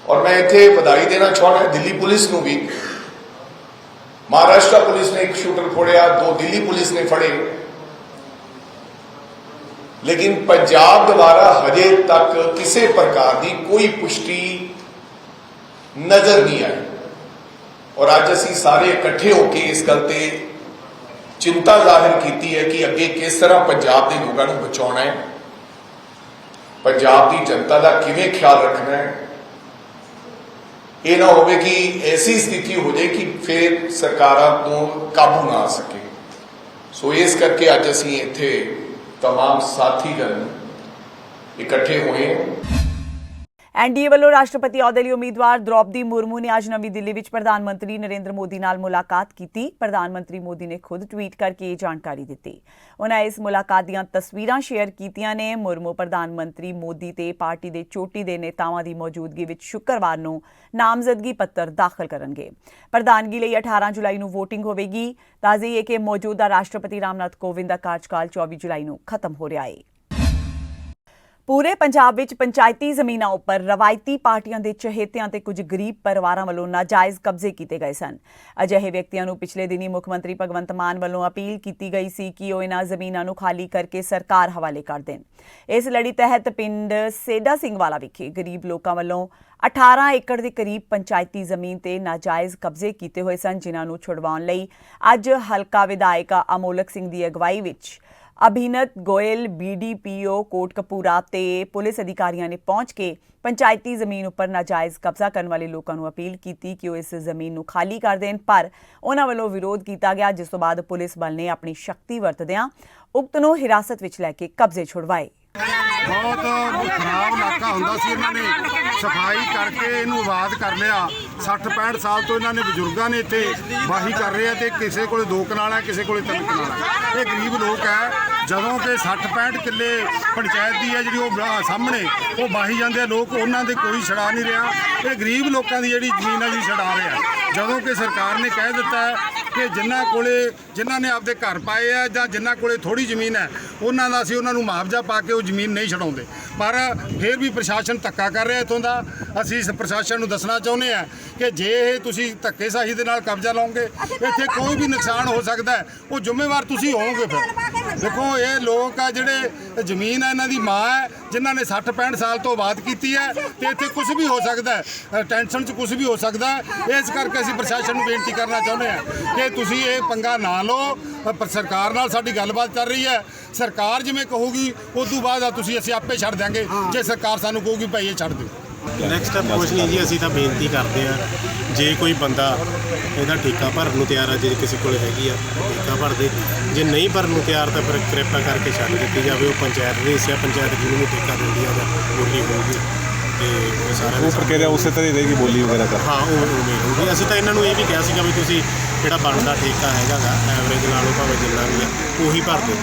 ਔਰ ਮੈਂ ਇੱਥੇ ਵਧਾਈ ਦੇਣਾ ਚਾਹੁੰਦਾ ਦਿੱਲੀ ਪੁਲਿਸ ਨੂੰ ਵੀ। ਮਹਾਰਾਸ਼ਟਰ ਪੁਲਿਸ ਨੇ ਇੱਕ ਸ਼ੂਟਰ ਫੜਿਆ, 2 ਦਿੱਲੀ ਪੁਲਿਸ ਨੇ ਫੜੇ, ਲੇਕਿਨ ਪੰਜਾਬ ਦੁਆਰਾ ਹਜੇ ਤੱਕ ਕਿਸੇ ਪ੍ਰਕਾਰ ਦੀ ਕੋਈ ਪੁਸ਼ਟੀ ਨਜ਼ਰ ਨਹੀਂ ਆਈ। ਔਰ ਅੱਜ ਅਸੀਂ ਸਾਰੇ ਇਕੱਠੇ ਹੋ ਕੇ ਇਸ ਗੱਲ ਤੇ ਚਿੰਤਾ ਜ਼ਾਹਿਰ ਕੀਤੀ ਹੈ ਕਿ ਅੱਗੇ ਕਿਸ ਤਰ੍ਹਾਂ ਪੰਜਾਬ ਦੇ ਲੋਕਾਂ ਨੂੰ ਬਚਾਉਣਾ ਹੈ, ਪੰਜਾਬ ਦੀ ਜਨਤਾ ਦਾ ਕਿਵੇਂ ਖਿਆਲ ਰੱਖਣਾ ਹੈ। ਇਹ ਨਾ ਹੋਵੇ ਕਿ ਐਸੀ ਸਥਿਤੀ ਹੋ ਜਾਏ ਕਿ ਫਿਰ ਸਰਕਾਰਾਂ ਤੋਂ ਕਾਬੂ ਨਾ ਆ ਸਕੇ। ਸੋ ਇਸ ਕਰਕੇ ਅੱਜ ਅਸੀਂ ਇੱਥੇ तमाम ਸਾਥੀਗਣ ਇਕੱਠੇ ਹੋਏ ਹਾਂ।
ਐਨਡੀਏ ਵੱਲੋਂ ਰਾਸ਼ਟਰਪਤੀ ਅਹੁਦੇ ਲਈ ਉਮੀਦਵਾਰ ਦ੍ਰੌਪਦੀ ਮੁਰਮੂ ਨੇ ਅੱਜ ਨਵੀਂ ਦਿੱਲੀ ਵਿੱਚ ਪ੍ਰਧਾਨ ਮੰਤਰੀ ਨਰਿੰਦਰ ਮੋਦੀ ਨਾਲ ਮੁਲਾਕਾਤ ਕੀਤੀ। ਪ੍ਰਧਾਨ ਮੰਤਰੀ ਮੋਦੀ ਨੇ ਖੁਦ ਟਵੀਟ ਕਰਕੇ ਇਹ ਜਾਣਕਾਰੀ ਦਿੱਤੀ। ਉਹਨਾਂ ਇਸ ਮੁਲਾਕਾਤ ਦੀਆਂ ਤਸਵੀਰਾਂ ਸ਼ੇਅਰ ਕੀਤੀਆਂ ਨੇ। ਮੁਰਮੂ ਪ੍ਰਧਾਨ ਮੰਤਰੀ ਮੋਦੀ ਤੇ ਪਾਰਟੀ ਦੇ ਚੋਟੀ ਦੇ ਨੇਤਾਵਾਂ ਦੀ ਮੌਜੂਦਗੀ ਵਿੱਚ ਸ਼ੁੱਕਰਵਾਰ ਨੂੰ ਨਾਮਜ਼ਦਗੀ ਪੱਤਰ ਦਾਖਲ ਕਰਨਗੇ। ਪ੍ਰਧਾਨਗੀ ਲਈ 18 ਜੁਲਾਈ ਨੂੰ VOTING ਹੋਵੇਗੀ। ਤਾਜ਼ੀ ਹੈ ਕਿ ਮੌਜੂਦਾ ਰਾਸ਼ਟਰਪਤੀ ਰਾਮਨਾਥ ਕੋਵਿੰਦ ਦਾ ਕਾਰਜਕਾਲ 24 ਜੁਲਾਈ ਨੂੰ ਖਤਮ ਹੋ ਰਿਹਾ ਹੈ। ਪੂਰੇ ਪੰਜਾਬ ਵਿੱਚ ਪੰਚਾਇਤੀ ਜ਼ਮੀਨਾਂ ਉੱਪਰ ਰਵਾਇਤੀ ਪਾਰਟੀਆਂ ਦੇ ਚਹੇਤਿਆਂ ਤੇ ਕੁਝ ਗਰੀਬ ਪਰਿਵਾਰਾਂ ਵੱਲੋਂ ਨਾਜਾਇਜ਼ ਕਬਜ਼ੇ ਕੀਤੇ ਗਏ ਸਨ। ਅਜਿਹੇ ਵਿਅਕਤੀਆਂ ਨੂੰ ਪਿਛਲੇ ਦਿਨੀ ਮੁੱਖ ਮੰਤਰੀ ਭਗਵੰਤ ਮਾਨ ਵੱਲੋਂ ਅਪੀਲ ਕੀਤੀ ਗਈ ਸੀ ਕਿ ਉਹ ਇਹਨਾਂ ਜ਼ਮੀਨਾਂ ਨੂੰ ਖਾਲੀ ਕਰਕੇ ਸਰਕਾਰ ਹਵਾਲੇ ਕਰ ਦੇਣ। ਇਸ ਲੜੀ ਤਹਿਤ ਪਿੰਡ ਸੇਡਾ ਸਿੰਘ ਵਾਲਾ ਵਿਖੇ ਗਰੀਬ ਲੋਕਾਂ ਵੱਲੋਂ 18 ਏਕੜ ਦੇ ਕਰੀਬ ਪੰਚਾਇਤੀ ਜ਼ਮੀਨ ਤੇ ਨਾਜਾਇਜ਼ ਕਬਜ਼ੇ ਕੀਤੇ ਹੋਏ ਸਨ, ਜਿਨ੍ਹਾਂ ਨੂੰ ਛੁਡਵਾਉਣ ਲਈ ਅੱਜ ਹਲਕਾ ਵਿਧਾਇਕ ਅਮੋਲਕ ਸਿੰਘ ਦੀ ਅਗਵਾਈ ਵਿੱਚ ਅਭਿਨਤ ਗੋਇਲ, BDPO ਕੋਟਕਪੂਰਾ ਤੇ ਪੁਲਿਸ ਅਧਿਕਾਰੀਆਂ ਨੇ ਪਹੁੰਚ ਕੇ ਪੰਚਾਇਤੀ ਜ਼ਮੀਨ ਉੱਪਰ ਨਾਜਾਇਜ਼ ਕਬਜ਼ਾ ਕਰਨ ਵਾਲੇ ਲੋਕਾਂ ਨੂੰ ਅਪੀਲ ਕੀਤੀ ਕਿ ਉਹ ਇਸ ਜ਼ਮੀਨ ਨੂੰ ਖਾਲੀ ਕਰ ਦੇਣ, ਪਰ ਉਹਨਾਂ ਵੱਲੋਂ ਵਿਰੋਧ ਕੀਤਾ ਗਿਆ, ਜਿਸ ਤੋਂ ਬਾਅਦ ਪੁਲਿਸ ਬਲ ਨੇ ਆਪਣੀ ਸ਼ਕਤੀ ਵਰਤਦਿਆਂ ਉਕਤ ਨੂੰ ਹਿਰਾਸਤ ਵਿੱਚ ਲੈ ਕੇ ਕਬਜ਼ੇ ਛੁਡਵਾਏ।
ਬਹੁਤ ਖਰਾਬ ਇਲਾਕਾ ਹੁੰਦਾ ਸੀ, ਇਹਨਾਂ ਨੇ ਸਫਾਈ ਕਰਕੇ ਇਹਨੂੰ ਆਬਾਦ ਕਰ ਲਿਆ। 60-65 ਸਾਲ ਤੋਂ ਇਹਨਾਂ ਨੇ ਬਜ਼ੁਰਗਾਂ ਨੇ ਇੱਥੇ ਵਾਹੀ ਕਰ ਰਹੇ ਆ ਤੇ ਕਿਸੇ ਕੋਲੇ 2 ਕਨਾਲ ਹੈ, ਕਿਸੇ ਕੋਲੇ 3 ਕਨਾਲ ਹੈ। ਇਹ ਗਰੀਬ ਲੋਕ ਹੈ, ਜਦੋਂ ਕਿ 60-65 ਕਿੱਲੇ ਪੰਚਾਇਤ ਦੀ ਹੈ ਜਿਹੜੀ ਉਹ ਸਾਹਮਣੇ ਉਹ ਵਾਹੀ ਜਾਂਦੇ ਆ ਲੋਕ, ਉਹਨਾਂ ਦੇ ਕੋਈ ਛੜਾ ਨਹੀਂ ਰਿਹਾ। ਇਹ ਗਰੀਬ ਲੋਕਾਂ ਦੀ ਜਿਹੜੀ ਜ਼ਮੀਨ ਹੈ ਜੀ ਛਡਾ ਰਿਹਾ, ਜਦੋਂ ਕਿ ਸਰਕਾਰ ਨੇ ਕਹਿ ਦਿੱਤਾ ਹੈ ਕਿ ਜਿਨ੍ਹਾਂ ਨੇ ਆਪਦੇ ਘਰ ਪਾਏ ਆ ਜਾਂ ਜਿਨ੍ਹਾਂ ਕੋਲੇ ਥੋੜੀ ਜ਼ਮੀਨ ਹੈ ਉਹਨਾਂ ਦਾ ਅਸੀਂ ਉਹਨਾਂ ਨੂੰ ਮੁਆਵਜ਼ਾ ਪਾ ਕੇ ਉਹ ਜ਼ਮੀਨ ਨਹੀਂ ਛਡਾਉਂਦੇ। ਪਰ ਫਿਰ ਵੀ ਪ੍ਰਸ਼ਾਸਨ ਧੱਕਾ ਕਰ ਰਿਹਾ ਇੱਥੋਂ ਦਾ। ਅਸੀਂ ਇਸ ਪ੍ਰਸ਼ਾਸਨ ਨੂੰ ਦੱਸਣਾ ਚਾਹੁੰਦੇ ਹਾਂ ਕਿ ਜੇ ਇਹ ਤੁਸੀਂ ਧੱਕੇਸ਼ਾਹੀ ਦੇ ਨਾਲ ਕਬਜ਼ਾ ਲਾਓਗੇ, ਇੱਥੇ ਕੋਈ ਵੀ ਨੁਕਸਾਨ ਹੋ ਸਕਦਾ ਹੈ, ਉਹ ਜ਼ਿੰਮੇਵਾਰ ਤੁਸੀਂ ਹੋਵੋਗੇ। ਫਿਰ ਦੇਖੋ ਇਹ ਲੋਕ ਆ ਜਿਹੜੇ ਜ਼ਮੀਨ ਹੈ ਇਹਨਾਂ ਦੀ ਮਾਂ ਹੈ, ਜਿਨ੍ਹਾਂ ਨੇ 60-65 ਸਾਲ ਤੋਂ ਆਬਾਦ ਕੀਤੀ ਹੈ ਤੇ ਇੱਥੇ ਕੁਝ ਵੀ ਹੋ ਸਕਦਾ ਹੈ, ਟੈਨਸ਼ਨ 'ਚ ਕੁਝ ਵੀ ਹੋ ਸਕਦਾ ਹੈ। ਇਸ ਕਰਕੇ ਅਸੀਂ ਪ੍ਰਸ਼ਾਸਨ ਨੂੰ ਬੇਨਤੀ ਕਰਨਾ ਚਾਹੁੰਦੇ ਹਾਂ ਕਿ ਤੁਸੀਂ ਇਹ ਪੰਗਾ ਨਾ ਲਓ। ਪਰ ਸਰਕਾਰ ਨਾਲ ਸਾਡੀ ਗੱਲਬਾਤ ਚੱਲ ਰਹੀ ਹੈ, ਸਰਕਾਰ ਜਿਵੇਂ ਕਹੂਗੀ ਉਸ ਤੋਂ ਬਾਅਦ ਅਸੀਂ ਆਪੇ ਛੱਡ ਦਿਆਂਗੇ। ਜੇ ਸਰਕਾਰ ਸਾਨੂੰ ਕਹੂਗੀ ਭਾਈ ਇਹ ਛੱਡ ਦਿਓ।
ਨੈਕਸਟ ਸਟੈਪ ਕੁਛ ਨਹੀਂ ਜੀ, ਅਸੀਂ ਤਾਂ ਬੇਨਤੀ ਕਰਦੇ ਹਾਂ ਜੇ ਕੋਈ ਬੰਦਾ ਇਹਦਾ ਠੇਕਾ ਭਰਨ ਨੂੰ ਤਿਆਰ ਆ, ਜੇ ਕਿਸੇ ਕੋਲ ਹੈਗੀ ਆ ਠੇਕਾ ਭਰ ਦੇ, ਜੇ ਨਹੀਂ ਭਰਨ ਨੂੰ ਤਿਆਰ ਤਾਂ ਫਿਰ ਕਿਰਪਾ ਕਰਕੇ ਛੱਡ ਦਿੱਤੀ ਜਾਵੇ। ਉਹ ਪੰਚਾਇਤ ਦੇ ਹਿੱਸੇ, ਪੰਚਾਇਤ ਜਿਹਨੂੰ ਠੇਕਾ ਦਿੰਦੀ ਆ ਜਾਂ ਬੋਲੀ ਹੋਊਗੀ ਤੇ ਉਹ ਸਾਰਾ
ਉਹ ਪ੍ਰਕਿਰਿਆ ਉਸੇ ਤਰ੍ਹਾਂ ਹੀ ਰਹੇਗੀ, ਬੋਲੀ ਵਗੈਰਾ ਕਰ।
ਹਾਂ ਉਹ ਉਵੇਂ ਹੋਊਗੀ। ਅਸੀਂ ਤਾਂ ਇਹਨਾਂ ਨੂੰ ਇਹ ਵੀ ਕਿਹਾ ਸੀਗਾ ਵੀ ਤੁਸੀਂ ਜਿਹੜਾ ਬਣਦਾ ਠੇਕਾ ਹੈਗਾ ਗਾ ਐਵਰੇਜ ਨਾਲੋਂ ਭਾਵੇਂ ਜਿੰਨਾ ਵੀ ਹੈ ਉਹੀ ਭਰ ਦਿਓ,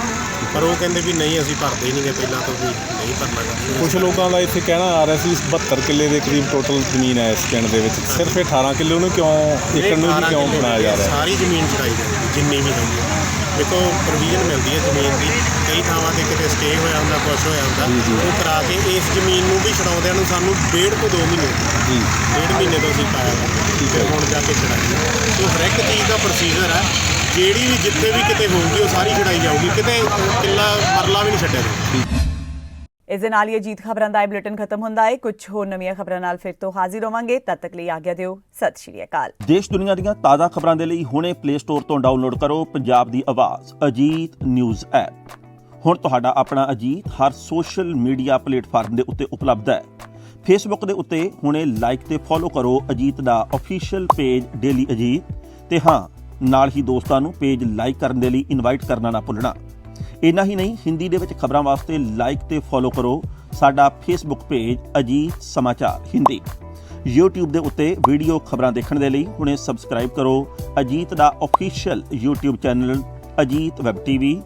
ਪਰ ਉਹ ਕਹਿੰਦੇ ਵੀ ਨਹੀਂ ਅਸੀਂ ਭਰਦੇ ਹੀ ਨਹੀਂ ਗਏ ਪਹਿਲਾਂ ਤੋਂ, ਵੀ ਨਹੀਂ ਭਰਨਾ ਗਾ।
ਕੁਝ ਲੋਕਾਂ ਦਾ ਇੱਥੇ ਕਹਿਣਾ ਆ ਰਿਹਾ ਸੀ 72 ਕਿੱਲੇ ਦੇ ਕਰੀਬ ਟੋਟਲ ਜ਼ਮੀਨ ਹੈ ਇਸ ਪਿੰਡ ਦੇ ਵਿੱਚ, ਸਿਰਫ 18 ਕਿੱਲੇ ਨੂੰ ਕਿਉਂ ਏਕੜ ਨੂੰ ਵੀ ਕਿਉਂ ਬਣਾਇਆ ਜਾ ਰਿਹਾ?
ਸਾਰੀ ਜ਼ਮੀਨ ਛਡਾਈ ਜਾਂਦੀ ਜਿੰਨੀ ਵੀ ਹੈਗੀ ਹੈ। ਦੇਖੋ ਪ੍ਰੋਵੀਜ਼ਨ ਮਿਲਦੀ ਹੈ ਜ਼ਮੀਨ ਦੀ, ਕਈ ਥਾਵਾਂ 'ਤੇ ਕਿਤੇ ਸਟੇ ਹੋਇਆ ਹੁੰਦਾ, ਕੁਛ ਹੋਇਆ ਹੁੰਦਾ, ਉਹ ਕਰਾ ਕੇ ਇਸ ਜ਼ਮੀਨ ਨੂੰ ਵੀ ਛਡਾਉਂਦਿਆਂ ਨੂੰ ਸਾਨੂੰ 1.5 ਤੋਂ 2 ਮਹੀਨੇ 1.5 ਮਹੀਨੇ ਤੋਂ ਅਸੀਂ ਪਾਇਆ ਠੀਕ ਹੈ, ਹੁਣ ਜਾ ਕੇ ਛਡਾਈ। ਸੋ ਹਰ ਇੱਕ ਚੀਜ਼ ਦਾ ਪ੍ਰੋਸੀਜਰ ਹੈ, ਜਿਹੜੀ ਵੀ ਜਿੱਥੇ ਵੀ ਕਿਤੇ ਹੋਊਗੀ ਉਹ ਸਾਰੀ ਛਡਾਈ ਜਾਊਗੀ, ਕਿਤੇ ਕਿੱਲਾ ਮਰਲਾ ਵੀ ਨਹੀਂ ਛੱਡਿਆ ਜਾਊਗਾ।
ਇਸ ਦੇ ਨਾਲ ਹੀ ਅਜੀਤ ਖਬਰਾਂ ਦਾ ਬੁਲੇਟਿਨ ਖਤਮ ਹੁੰਦਾ ਹੈ। ਕੁਝ ਹੋਰ ਨਵੀਆਂ ਖਬਰਾਂ ਨਾਲ ਫਿਰ ਤੋਂ ਹਾਜ਼ਰ ਹੋਵਾਂਗੇ। ਤਦ ਤੱਕ ਲਈ ਆਗਿਆ ਦਿਓ। ਸਤਿ ਸ਼੍ਰੀ ਅਕਾਲ।
ਦੇਸ਼ ਦੁਨੀਆ ਦੀਆਂ ਤਾਜ਼ਾ ਖਬਰਾਂ ਦੇ ਲਈ ਹੁਣੇ ਪਲੇ ਸਟੋਰ ਤੋਂ ਡਾਊਨਲੋਡ ਕਰੋ ਪੰਜਾਬ ਦੀ ਆਵਾਜ਼ ਅਜੀਤ ਨਿਊਜ਼ ਐਪ। ਹੁਣ ਤੁਹਾਡਾ ਆਪਣਾ ਅਜੀਤ ਹਰ ਸੋਸ਼ਲ ਮੀਡੀਆ ਪਲੇਟਫਾਰਮ ਦੇ ਉੱਤੇ ਉਪਲਬਧ ਹੈ। ਫੇਸਬੁੱਕ ਦੇ ਉੱਤੇ ਹੁਣੇ ਲਾਈਕ ਤੇ ਫੋਲੋ ਕਰੋ ਅਜੀਤ ਦਾ ਅਫੀਸ਼ੀਅਲ ਪੇਜ ਡੇਲੀ ਅਜੀਤ, ਤੇ ਹਾਂ ਨਾਲ ਹੀ ਦੋਸਤਾਂ ਨੂੰ ਪੇਜ ਲਾਈਕ ਕਰਨ ਦੇ ਲਈ ਇਨਵਾਈਟ ਕਰਨਾ ਨਾ ਭੁੱਲਣਾ। ਇੰਨਾ ਹੀ ਨਹੀਂ, ਹਿੰਦੀ ਦੇ ਵਿੱਚ ਖਬਰਾਂ ਵਾਸਤੇ ਲਾਈਕ ਤੇ ਫੋਲੋ ਕਰੋ ਸਾਡਾ ਫੇਸਬੁੱਕ ਪੇਜ ਅਜੀਤ ਸਮਾਚਾਰ ਹਿੰਦੀ। YouTube ਦੇ ਉੱਤੇ ਵੀਡੀਓ ਖਬਰਾਂ ਦੇਖਣ ਦੇ ਲਈ ਹੁਣੇ ਸਬਸਕ੍ਰਾਈਬ ਕਰੋ ਅਜੀਤ ਦਾ official YouTube channel Ajit web TV.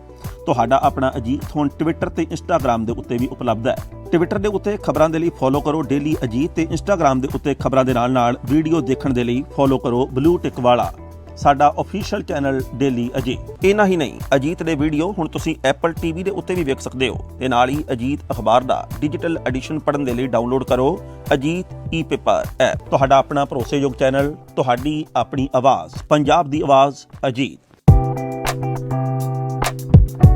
ਤੁਹਾਡਾ ਆਪਣਾ ਅਜੀਤ ਹੁਣ ਟਵਿੱਟਰ ਤੇ ਇੰਸਟਾਗ੍ਰਾਮ ਦੇ ਉੱਤੇ ਵੀ ਉਪਲਬਧ ਹੈ। ਟਵਿੱਟਰ ਦੇ ਉੱਤੇ ਖਬਰਾਂ ਦੇ ਲਈ ਫੋਲੋ ਕਰੋ ਡੇਲੀ ਅਜੀਤ, ਤੇ ਇੰਸਟਾਗ੍ਰਾਮ ਦੇ ਉੱਤੇ ਖਬਰਾਂ ਦੇ ਨਾਲ ਵੀਡੀਓ ਦੇਖਣ ਦੇ ਲਈ ਫੋਲੋ ਕਰੋ ਬਲੂ ਟਿਕ ਵਾਲਾ ਸਾਡਾ ਅਫੀਸ਼ੀਅਲ ਚੈਨਲ ਡੇਲੀ ਅਜੀਤ। ਇੰਨਾ ਹੀ ਨਹੀਂ, ਅਜੀਤ ਦੇ ਵੀਡੀਓ ਹੁਣ ਤੁਸੀਂ ਐਪਲ TV ਦੇ ਉੱਤੇ ਵੀ ਵੇਖ ਸਕਦੇ ਹੋ, ਤੇ ਨਾਲ ਹੀ ਅਜੀਤ ਅਖਬਾਰ ਦਾ ਡਿਜੀਟਲ ਐਡੀਸ਼ਨ ਪੜ੍ਹਨ ਦੇ ਲਈ ਡਾਊਨਲੋਡ ਕਰੋ ਅਜੀਤ ਈ-ਪੇਪਰ ਐਪ। ਤੁਹਾਡਾ ਆਪਣਾ ਭਰੋਸੇਯੋਗ ਚੈਨਲ, ਤੁਹਾਡੀ ਆਪਣੀ ਆਵਾਜ਼, ਪੰਜਾਬ ਦੀ ਆਵਾਜ਼ ਅਜੀਤ।